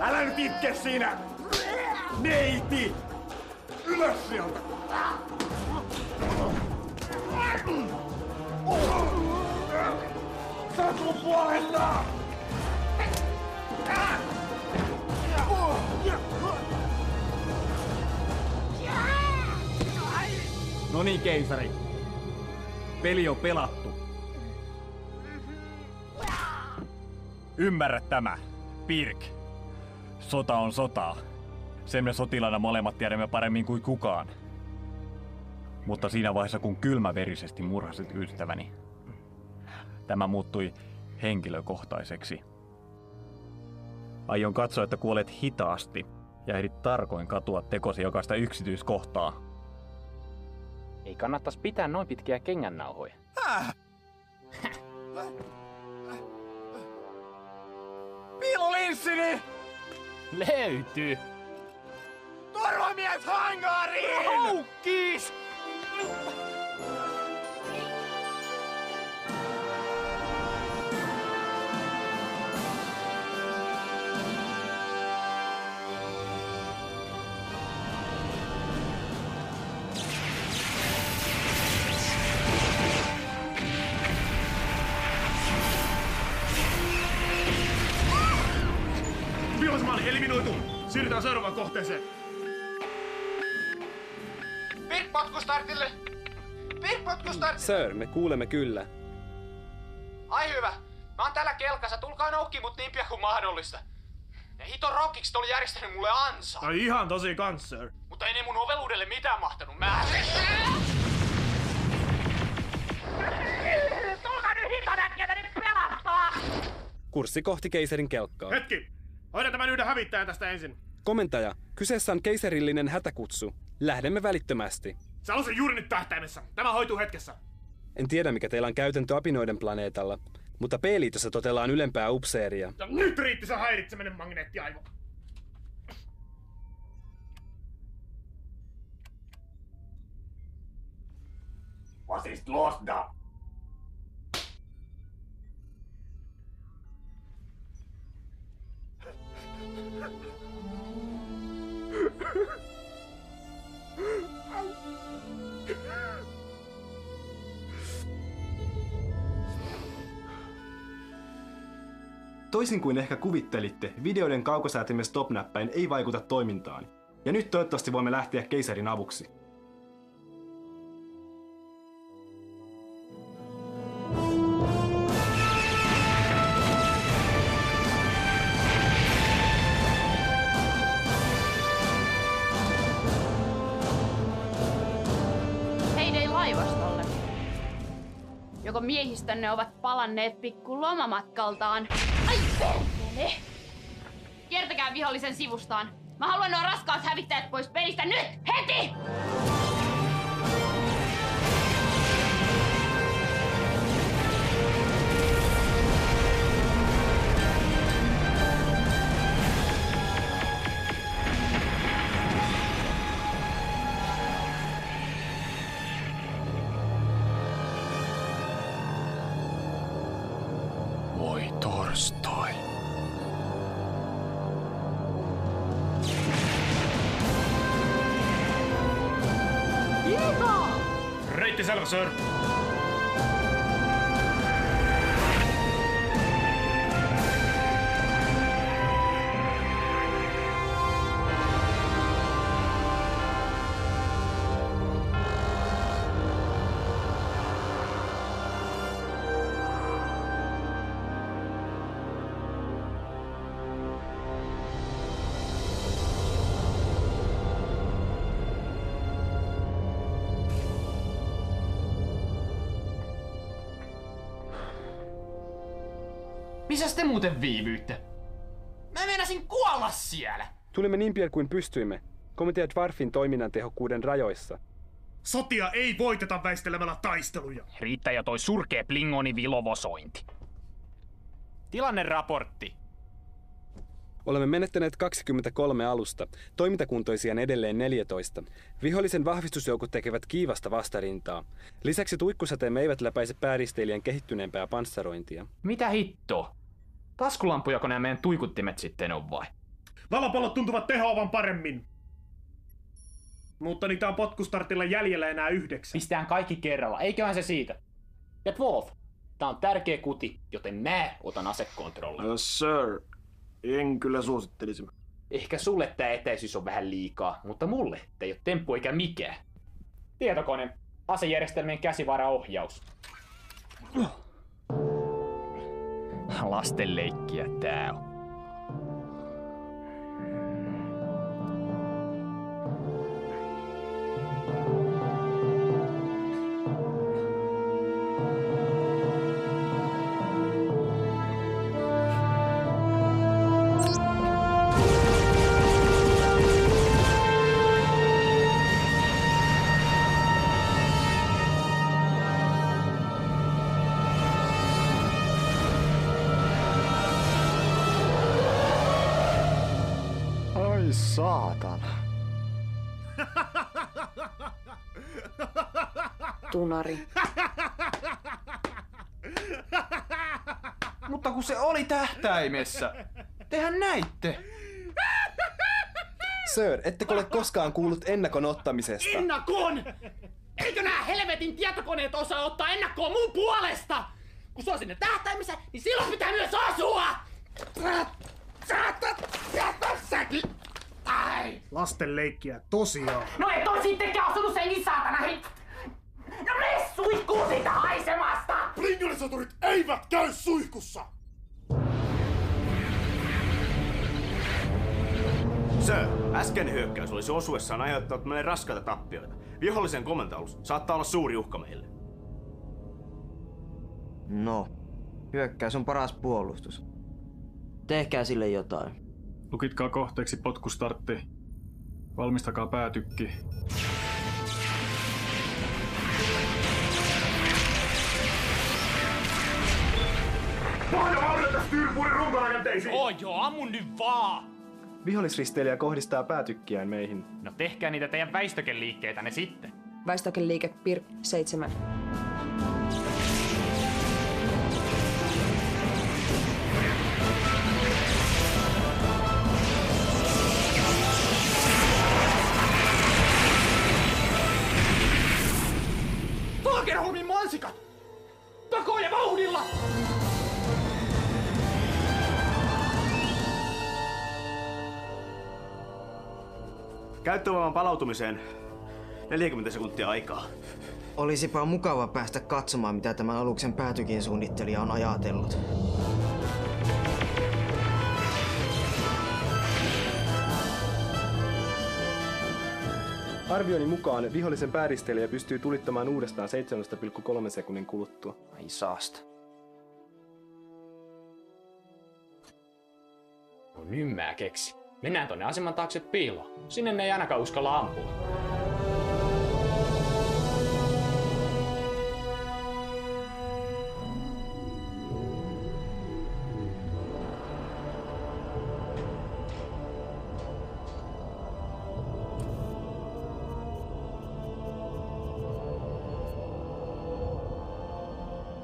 Älä nyt itke siinä! Neiti! Ylös sieltä! Sä oot mun puolesta! No niin, keisari. Peli on pelattu. Ymmärrä tämä, Pirk. Sota on sotaa. Sen me sotilaana molemmat tiedämme paremmin kuin kukaan. Mutta siinä vaiheessa, kun kylmäverisesti murhasit ystäväni, tämä muuttui henkilökohtaiseksi. Aion katsoa, että kuolet hitaasti ja ehdit tarkoin katua tekosi jokaista yksityiskohtaa. Ei kannattais pitää noin pitkiä kengännauhoja. Piilolinssini! Löytyy! Turvamies hangariin! Haukkis! Vihollismaan eliminoitu! Siirrytään seuraavaan kohteeseen. Pirk potkustartille! Pirk potkustartille! Sir, me kuulemme kyllä. Ai hyvä. Mä oon täällä kelkassa. Tulkaa noukkiin mut niin pian kuin mahdollista. Ne hiton rockikset oli järjestänyt mulle ansa. Ai ihan tosi kans, sir. Mutta ei ne mun oveluudelle mitään mahtanut. Mä... Tulkaa nyt hitonäkkiä nyt pelastaa! Kurssi kohti keisarin kelkkaa. Hetki! Hoidan tämän yhden hävittäjän tästä ensin. Komentaja, kyseessä on keisarillinen hätäkutsu. Lähdemme välittömästi. Se alus on juuri nyt tähtäimessä. Tämä hoituu hetkessä. En tiedä, mikä teillä on käytäntö apinoiden planeetalla, mutta P-liitossa totellaan ylempää upseeria. Ja nyt riitti se häiritseminen, magneettiaivo. Was ist los da? Toisin kuin ehkä kuvittelitte, videoiden kaukosäätimen stop-näppäin ei vaikuta toimintaan. Ja nyt toivottavasti voimme lähteä keisarin avuksi. Heidei laivastolle. Joko miehistönne ovat palanneet pikku lomamatkaltaan. Ai perkele! Kiertäkää vihollisen sivustaan. Mä haluan nuo raskaat hävittäjät pois pelistä nyt! Heti! Voi torstai. Reitti selvä, sir. Missäs te muuten viivyitte? Mä meinasin kuolla siellä! Tulimme niin pian kuin pystyimme. Komitea Dwarfin toiminnan tehokkuuden rajoissa. Sotia ei voiteta väistelemällä taisteluja. Riittää jo toi surkea Plingoni vilovosointi. Tilanneraportti. Olemme menettäneet 23 alusta, toimintakuntoisia on edelleen 14. Vihollisen vahvistusjoukot tekevät kiivasta vastarintaa. Lisäksi tuikkusateemme eivät läpäise pääristeilijän kehittyneempää panssarointia. Mitä hittoa? Taskulampujako nämä meidän tuikuttimet sitten on vai? Valopallot tuntuvat tehoavan paremmin. Mutta niitä on potkustartilla jäljellä enää 9. Pistään kaikki kerralla, eiköhän se siitä. Ja Wolf, tää on tärkeä kuti, joten mä otan asekontrollin. Sir, en kyllä suosittelisi. Ehkä sulle tää etäisyys on vähän liikaa, mutta mulle tää ei oo temppu eikä mikään. Tietokone, asejärjestelmien käsivaraohjaus. Lastenleikkiä tää on. Saatana. Tunari. Mutta kun se oli tähtäimessä. Tehän näitte. Sir, ettekö ole koskaan kuullut ennakon ottamisesta? Ennakon! Eikö nää helvetin tietokoneet osaa ottaa ennakkoa mun puolesta? Kun se on sinne tähtäimessä, niin silloin pitää myös asua! Säkin! Ai! Lasten leikkiä, tosiaan. No et oo sittenkään osunut senkin saatana No mene suihkuun siitä haisemasta! Plingonisaturit eivät käy suihkussa! Sir, äskeinen hyökkäys olisi osuessaan aiheuttanut meille raskaita tappioita. Vihollisen komentoalus saattaa olla suuri uhka meille. No, hyökkäys on paras puolustus. Tehkää sille jotain. Lukitkaa kohteeksi potkustartti. Valmistakaa päätykki. Pohja vauhdata styrpuuden runkorakenteisiin! Joo, ammun nyt vaan! Vihollisristeilijä kohdistaa päätykkiään meihin. No tehkää niitä teidän väistökeliikkeitänne sitten. Väistökeliike PIR 7. Fagerholmin mansikat! Takoon ja vauhdilla! Käyttövoiman palautumiseen 40 sekuntia aikaa. Olisipa mukava päästä katsomaan, mitä tämän aluksen päätykin suunnittelija on ajatellut. Arvioni mukaan vihollisen pääristeilijä pystyy tulittamaan uudestaan 7,3 sekunnin kuluttua. Ai saasta. No nyt mä keksi. Mennään tonne aseman taakse piiloon. Sinne ne ei ainakaan uskalla ampua.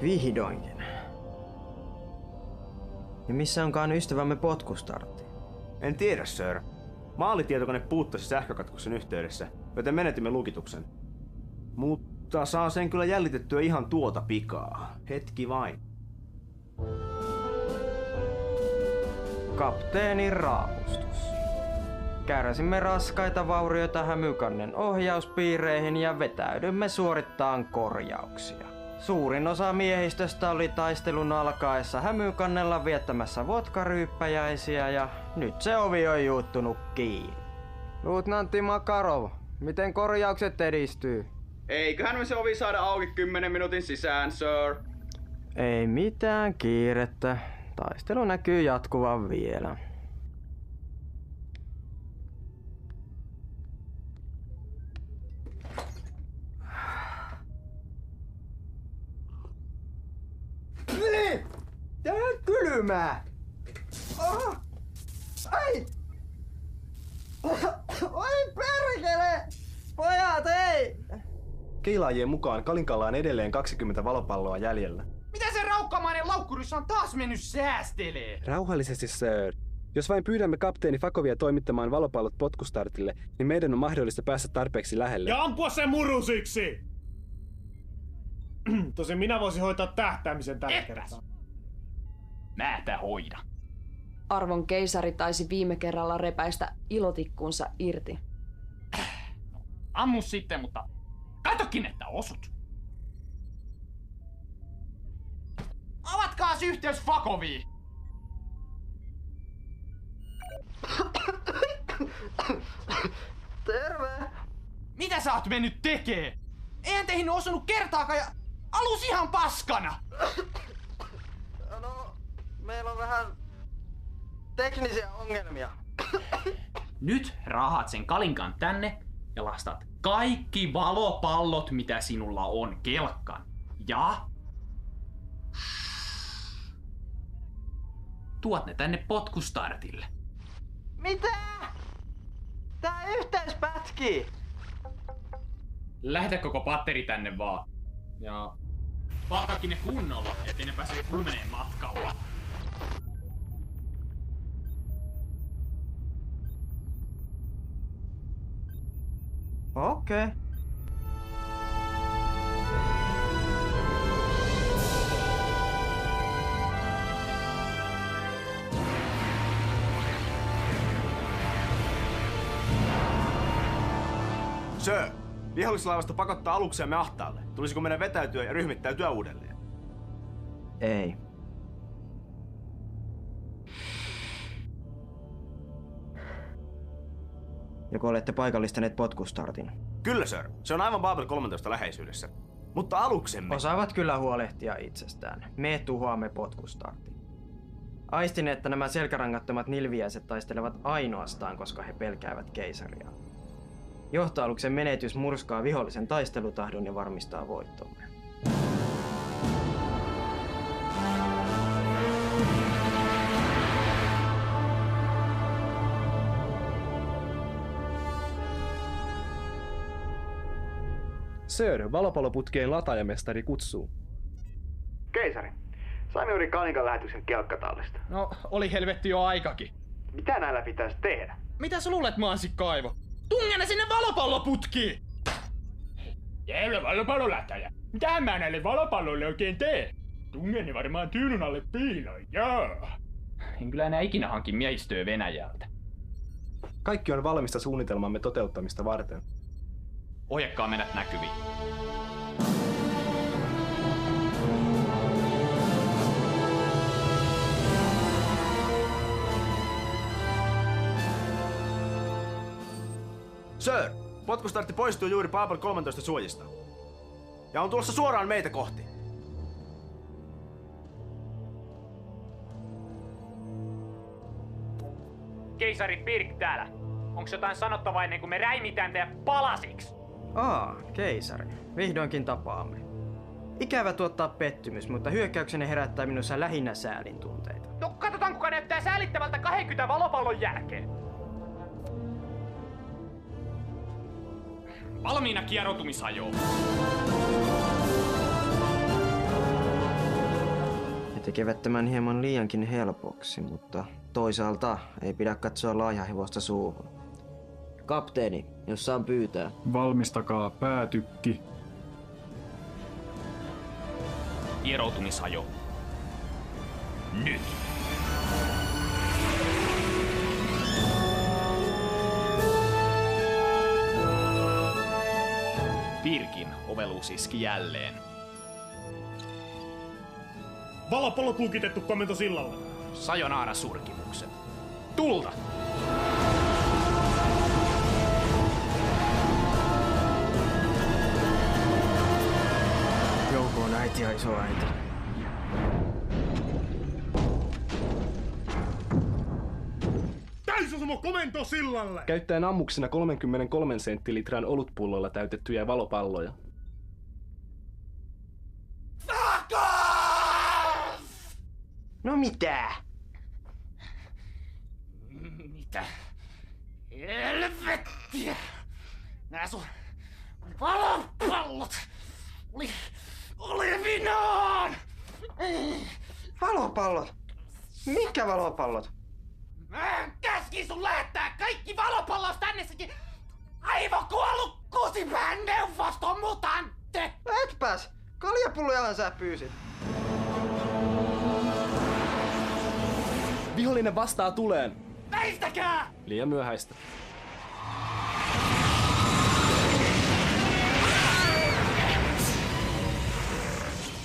Vihdoinkin. Ja missä onkaan ystävämme potkustartti? En tiedä, sir. Maalitietokone puuttasi sähkökatkoksen yhteydessä, joten menetimme lukituksen. Mutta saa sen kyllä jäljitettyä ihan tuota pikaa. Hetki vain. Kapteenin raapustus. Kärsimme raskaita vaurioita Hämykannen ohjauspiireihin ja vetäydymme suorittaan korjauksia. Suurin osa miehistöstä oli taistelun alkaessa Hämykannella viettämässä vodkaryyppäjäisiä ja nyt se ovi on juuttunut kiinni. Luutnantti Makarov, miten korjaukset edistyy? Eiköhän me se ovi saada auki 10 minuutin sisään, sir. Ei mitään kiirettä. Taistelu näkyy jatkuvan vielä. Tää on kylmää! Oh. Ai! Oi perkele! Pojat, ei! Keilaajien mukaan Kalinkalla on edelleen 20 valopalloa jäljellä. Mitä se raukkamainen laukkurissa on taas mennyt säästelee? Rauhallisesti, sir. Jos vain pyydämme kapteeni Fakovia toimittamaan valopallot potkustartille, niin meidän on mahdollista päästä tarpeeksi lähelle. Ja ampua sen murusiksi! Tosin minä voisin hoitaa tähtäämisen tällä kertaa. Mä tää hoida. Arvon keisari taisi viime kerralla repäistä ilotikkunsa irti. Ammu sitten, mutta katokin, että osut. Avatkaas yhteys Fakoviin! Terve! Mitä sä oot mennyt tekee? Eihän teihin osunut kertaakaan ja alus ihan paskana! No, meillä on vähän teknisiä ongelmia. Nyt raahat sen Kalinkan tänne ja lastat kaikki valopallot, mitä sinulla on, kelkkaan. Ja tuot ne tänne potkustartille. Mitä? Tää yhteys pätkii! Lähetä koko patteri tänne vaan. Ja palkaakin ne kunnolla, ettei ne pääse kumeneen matkalla. Okei. Sir, vihollislaivasto pakottaa alukseemme ahtaalle. Tulisiko meidän vetäytyä ja ryhmittäytyä uudelleen? Ei. Joko olette paikallistaneet potkustartin? Kyllä, sir. Se on aivan Babel 13 läheisyydessä. Mutta aluksemme... Osaavat kyllä huolehtia itsestään. Me tuhoamme potkustartin. Aistin, että nämä selkärangattomat nilviäiset taistelevat ainoastaan, koska he pelkäävät keisaria. Johtoaluksen menetys murskaa vihollisen taistelutahdon ja varmistaa voittomme. Sir, valopalloputkien lataajamestari kutsuu. Keisari, saimme juuri Kanikan lähetyksen kelkkatallista. No, oli helvetti jo aikakin. Mitä näillä pitäisi tehdä? Mitä sä luulet, Mansikkaivo? Tungene sinne valopalloputkiin! Jävla valopallolähtäjä. Mitä mä näille valopalloille oikein teen? Tungeni varmaan tyynyn alle piiloin, joo. En kyllä enää ikinä hanki miehistöä Venäjältä. Kaikki on valmista suunnitelmamme toteuttamista varten. Ohjakkaa mennä näkyviin. Sir, potkustartti poistuu juuri Paapal 13 suojista. Ja on tulossa suoraan meitä kohti. Keisari Pirk täällä. Onks jotain sanottavaa ennen kuin me räimitään teidät palasiksi? Keisari. Vihdoinkin tapaamme. Ikävä tuottaa pettymys, mutta hyökkäyksenne herättää minussa lähinnä säälin tunteita. No katsotaan kuka näyttää säälittävältä 20 valopallon jälkeen. Valmiina kieroutumisajoon. He tekevät tämän hieman liiankin helpoksi, mutta toisaalta ei pidä katsoa laajahevosta suuhun. Kapteeni, jos saan pyytää. Valmistakaa päätykki. Kieroutumisajo. Nyt! Pirkin oveluus iski jälleen. Valopallo kulkitettu komento sillalle. Sajonaara surkimukset. Tulta! Joukoon äiti ja isoäiti. Täysosuma komento sillalle! Käyttäen ammuksena 33 senttilitran olutpullolla täytettyjä valopalloja. No mitä? Mitä? Helvettiä! Nää sun valopallot oli vinaan! Valopallot? Mitkä valopallot? Mä käskin sun lähettää kaikki valopallos tännessäkin aivokuollut kusipään neuvostomutantte! Etpäs! Kaljapullojahan sä pyysit. Vihollinen vastaa tuleen. Väistäkää! Liian myöhäistä.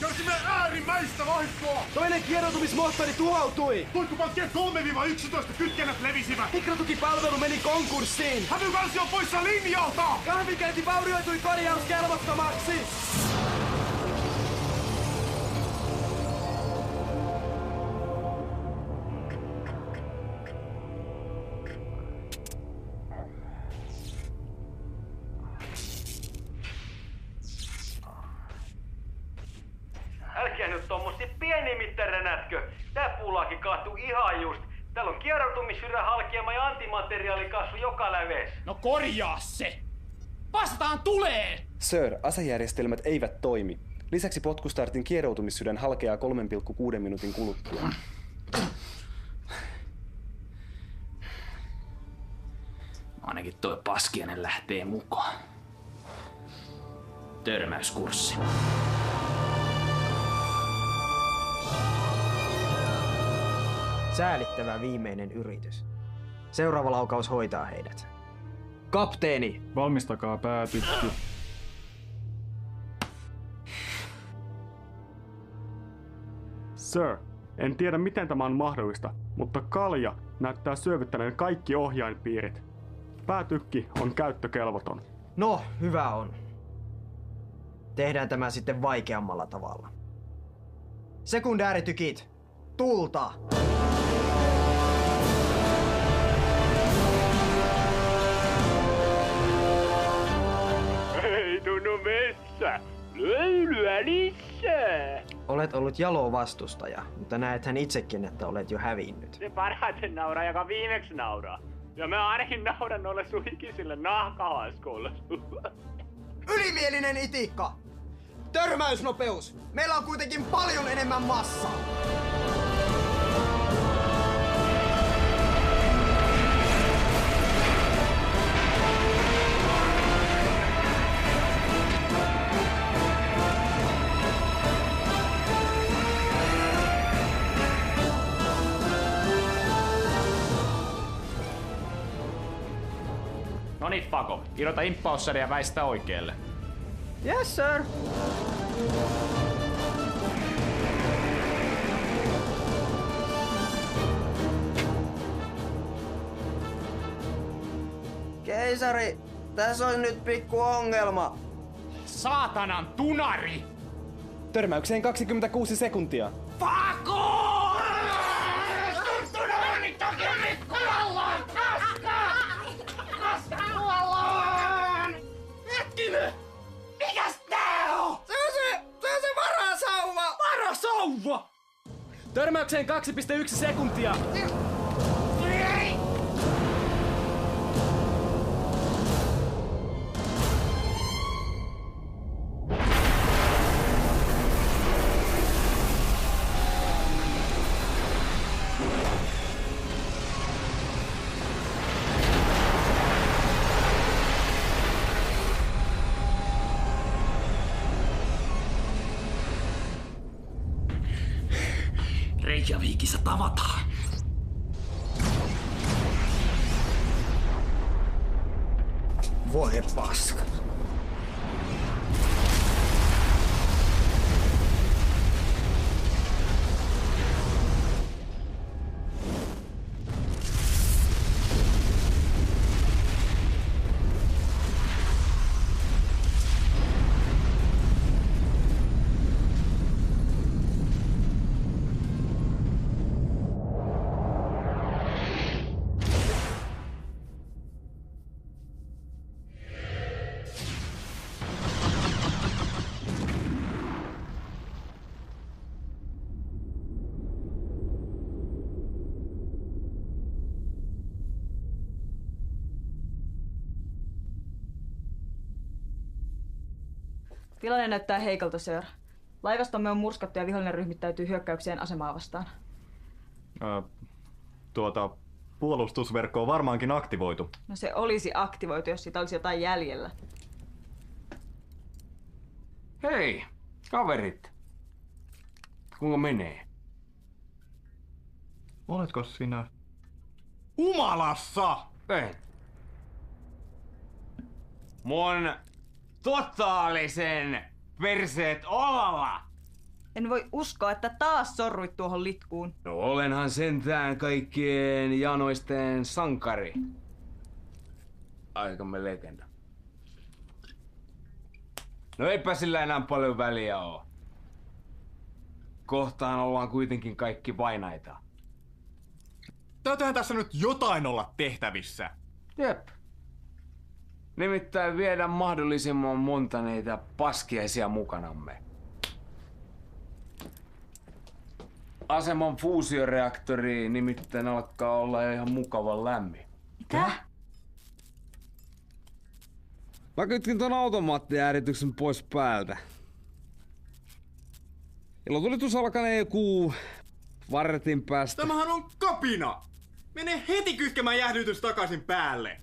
Kärsimme äärimmäistä vahinkoa! Toinen kieroutumismoottori tuhoutui! Tuikkupankkien 3-11 kytkennät levisivät! Mikrotukipalvelu meni konkurssiin! Hävykansi on poissa linjalta! Kahvikäynti vaurioitui korjauskelvottomaksi! Älkää nyt tommosia pienimittäränätkö. Tää puulaakin kaatuu ihan just. Täällä on kieroutumissyrän halkeama ja antimateriaalikasvu joka läveessä. No korjaa se! Vastaan tulee! Sir, asejärjestelmät eivät toimi. Lisäksi potkustartin kieroutumissydän halkeaa 3,6 minuutin kuluttua. Ainakin toi paskiainen lähtee mukaan. Törmäyskurssi. Säälittävä viimeinen yritys. Seuraava laukaus hoitaa heidät. Kapteeni! Valmistakaa päätykki. Sir, en tiedä miten tämä on mahdollista, mutta kalja näyttää syövyttäneen kaikki ohjainpiirit. Päätykki on käyttökelvoton. No, hyvä on. Tehdään tämä sitten vaikeammalla tavalla. Sekundääritykit, tulta! Ei tunnu messä. Löylyä lisää. Olet ollut jalo vastustaja, mutta näethän itsekin, että olet jo hävinnyt. Se parhaiten nauraa, joka viimeksi nauraa. Ja mä ainakin nauran noille sun ikisille nahkahaskuille. Ylimielinen itikka! Törmäysnopeus! Meillä on kuitenkin paljon enemmän massaa! No niin, Fako. Irrota imppaussari ja väistä oikealle. Yes, sir. Keisari, tässä on nyt pikku ongelma. Saatanan tunari! Törmäykseen 26 sekuntia. Fako! Hetkinen! Mikäs tää on? Se on se varasauva! Varasauva! Törmäykseen 2,1 sekuntia. Reykjavikissa tavataan. Voi paska. Tilanne näyttää heikolta, sir. Laivastomme on murskattu ja vihollinen ryhmittäytyy hyökkäykseen asemaa vastaan. Puolustusverkko on varmaankin aktivoitu. No se olisi aktivoitu, jos siitä olisi jotain jäljellä. Hei, kaverit. Kuinka menee? Oletko sinä humalassa? En. Mun totaalisen perseet olalla! En voi uskoa, että taas sorruit tuohon litkuun. No olenhan sentään kaikkien janoisten sankari. Aikamme legenda. No eipä sillä enää paljon väliä oo. Kohtaan ollaan kuitenkin kaikki vainaita. Täytyyhän tässä nyt jotain olla tehtävissä. Jep. Nimittäin viedä mahdollisimman monta niitä paskiaisia mukanamme. Aseman fuusioreaktori nimittäin alkaa olla ihan mukavan lämmin. Mitä? Mä kytkin ton automaattiäärityksen pois päältä. Ilotulitus alkanee joku vartin päästä. Tämähän on kapina! Mene heti kytkemään jäähdytys takaisin päälle!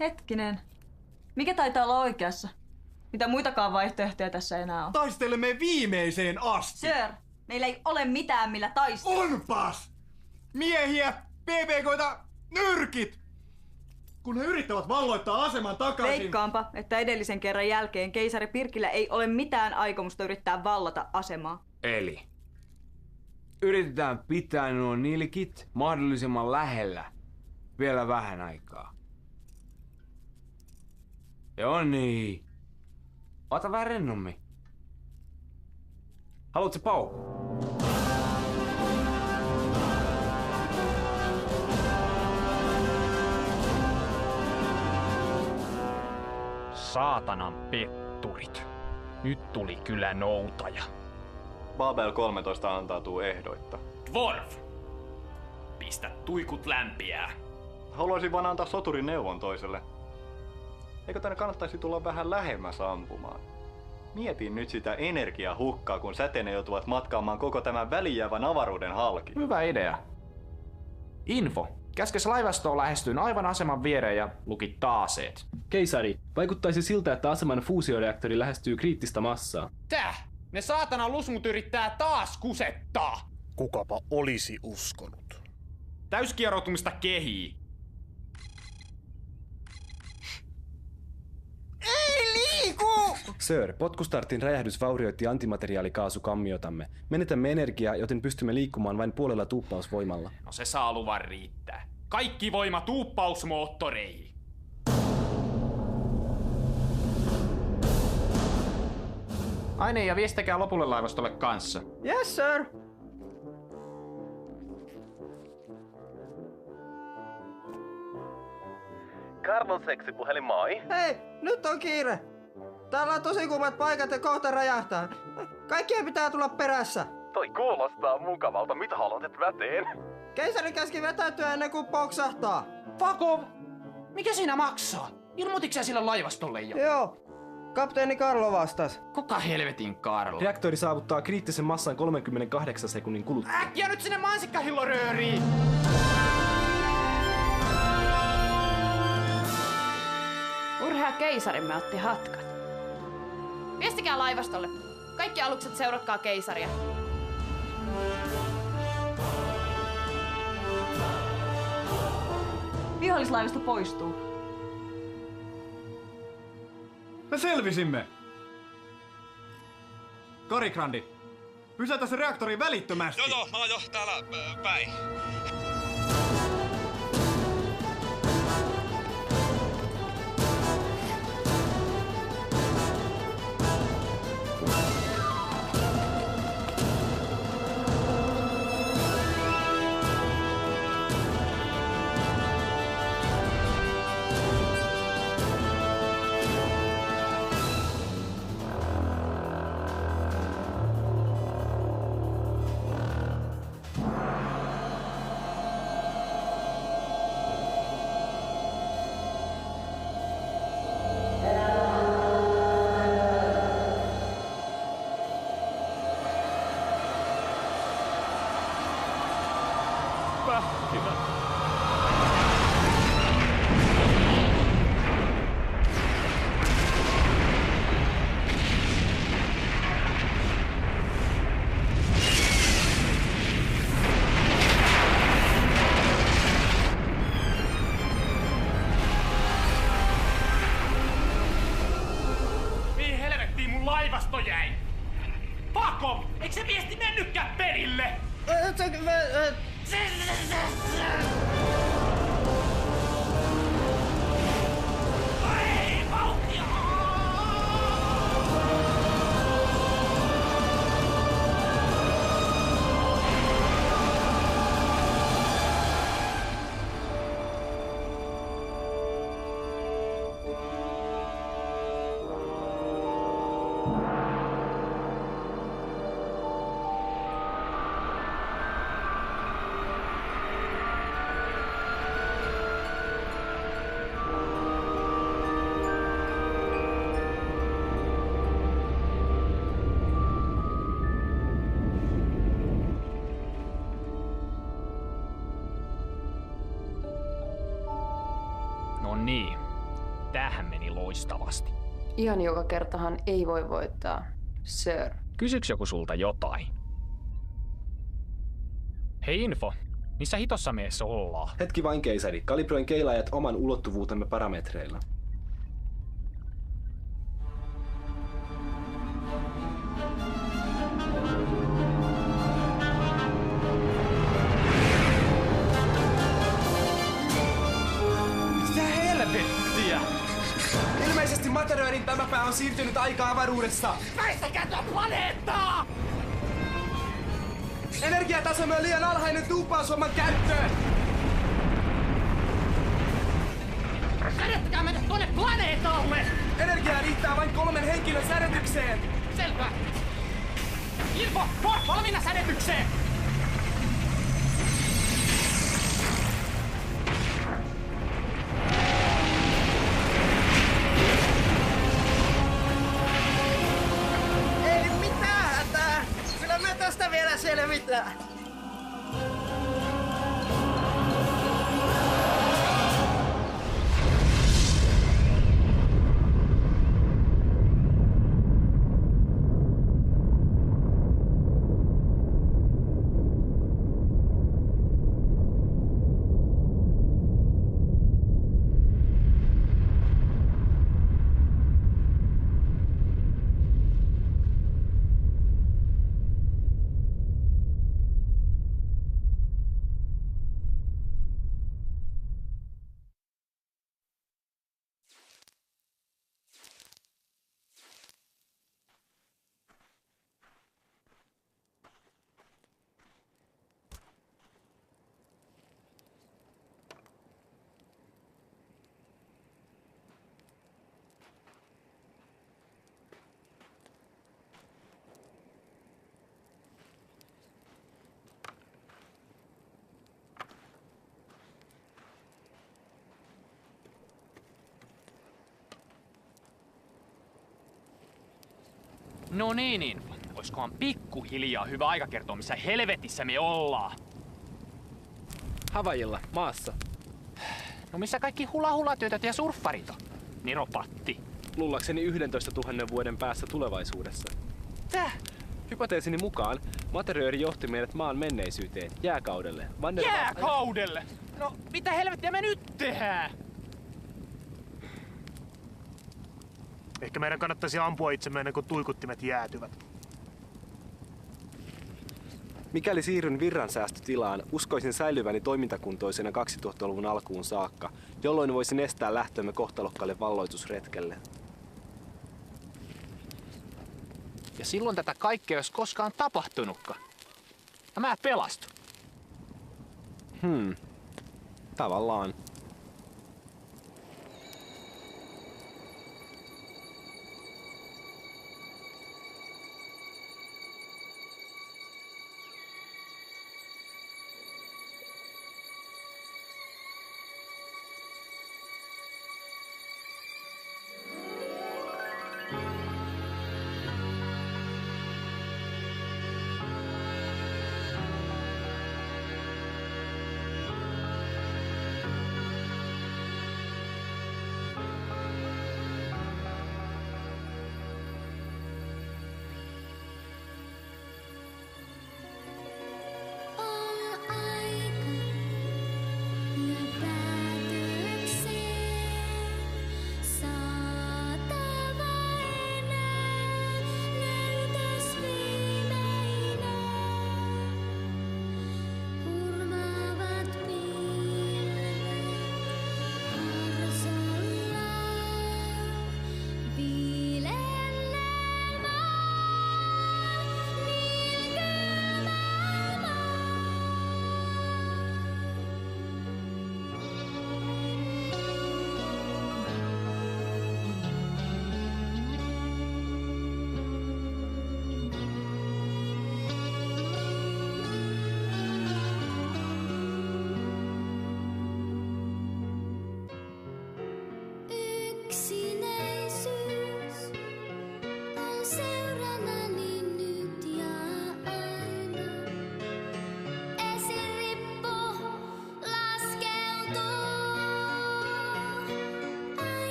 Hetkinen. Mikä taitaa olla oikeassa? Mitä muitakaan vaihtoehtoja tässä enää on? Taistelemme viimeiseen asti! Sir, meillä ei ole mitään millä taistella. Onpas! Miehiä, PPK:ta, nyrkit! Kun he yrittävät valloittaa aseman takaisin... Veikkaanpa, että edellisen kerran jälkeen keisari Pirkillä ei ole mitään aikomusta yrittää vallata asemaa. Eli yritetään pitää nuo nilkit mahdollisimman lähellä vielä vähän aikaa. Joo niin. Ota vähän rennommin. Haluatko paukkua? Saatanan petturit. Nyt tuli kyllä noutaja. Babel 13 antautuu ehdoitta. Dwarf! Pistä tuikut lämpiää. Haluaisin vaan antaa soturin neuvon toiselle. Eikö tänne kannattaisi tulla vähän lähemmäs ampumaan? Mietin nyt sitä energiahukkaa, kun säteinen joutuvat matkaamaan koko tämän välijäävän avaruuden halki. Hyvä idea. Info. Käskes laivastoon lähestyyn aivan aseman viereen ja luki taaseet. Keisari, vaikuttaisi siltä, että aseman fuusioreaktori lähestyy kriittistä massaa. Tää! Ne saatana lusmut yrittää taas kusettaa! Kukapa olisi uskonut. Täyskieroutumista kehii. Ei liiku! Sir, potkustartin räjähdys vaurioitti antimateriaalikaasukammiotamme. Menetämme energiaa, joten pystymme liikkumaan vain puolella tuuppausvoimalla. No se saa luvan riittää. Kaikki voima tuuppausmoottoreihin. Aine ja viestitäkää lopulle laivastolle kanssa. Yes, sir. Carlon seksipuhelin, moi. Hei, nyt on kiire. Täällä on tosi kuumat paikat ja kohta räjähtää. Kaikkien pitää tulla perässä. Toi kuulostaa mukavalta. Mitä haluat, että mä teen? Keisari käski vetäytyä ennen kuin poksahtaa. Fakov! Mikä siinä maksaa? Ilmoititko sä sille laivastolle jo? Joo. Kapteeni Karlo vastas. Kuka helvetin Karlo? Reaktori saavuttaa kriittisen massan 38 sekunnin kuluttua. Äkkiä nyt sinne mansikkahillorööriin! Urhea keisarimme otti hatkat. Viestikää laivastolle. Kaikki alukset seuratkaa keisaria. Vihollislaivasto poistuu. Me selvisimme! Karikrandi, pysäytä se reaktori välittömästi! Joo, mä oon jo täällä päin. Mihin helvettiin mun laivasto jäi? Fakov! Eikö se viesti mennytkään perille? Ei, vauhtia! No niin, tämähän meni loistavasti. Ihan joka kertahan ei voi voittaa, sir. Kysyks joku sulta jotain? Hei Info, missä hitossa meessä ollaan? Hetki vain keisari, kalibroin keilaajat oman ulottuvuutemme parametreilla. Ilmeisesti Materöörin tämä pää on siirtynyt aika-avaruudessa. Väistäkää tuon planeettaa! Energiatasomme on liian alhainen tuuppausvamman käyttöön. Sädettäkää mennä tuonne planeetalle! Energiaa riittää vain 3 henkilön sädetykseen. Selvä. Info, valmiina sädetykseen! se mitään. No niin. Oiskohan pikkuhiljaa hyvä aika kertoa, missä helvetissä me ollaan? Havaijilla, maassa. No missä kaikki hula-hula-työtöt ja surffarit on? Niropatti. Luullakseni 11 000 vuoden päässä tulevaisuudessa. Täh? Hypoteesini mukaan Materööri johti meidät maan menneisyyteen, jääkaudelle. Jääkaudelle? No mitä helvettiä me nyt tehdään? Ehkä meidän kannattaisi ampua itsemme ennen kuin tuikuttimet jäätyvät. Mikäli siirryn virransäästötilaan, uskoisin säilyväni toimintakuntoisena 2000-luvun alkuun saakka, jolloin voisin estää lähtömme kohtalokkaalle valloitusretkelle. Ja silloin tätä kaikkea ei olisi koskaan tapahtunutkaan. Ja mä pelastun. Tavallaan.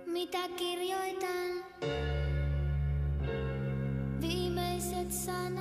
Mitä kirjoitan? Viimeiset sanat.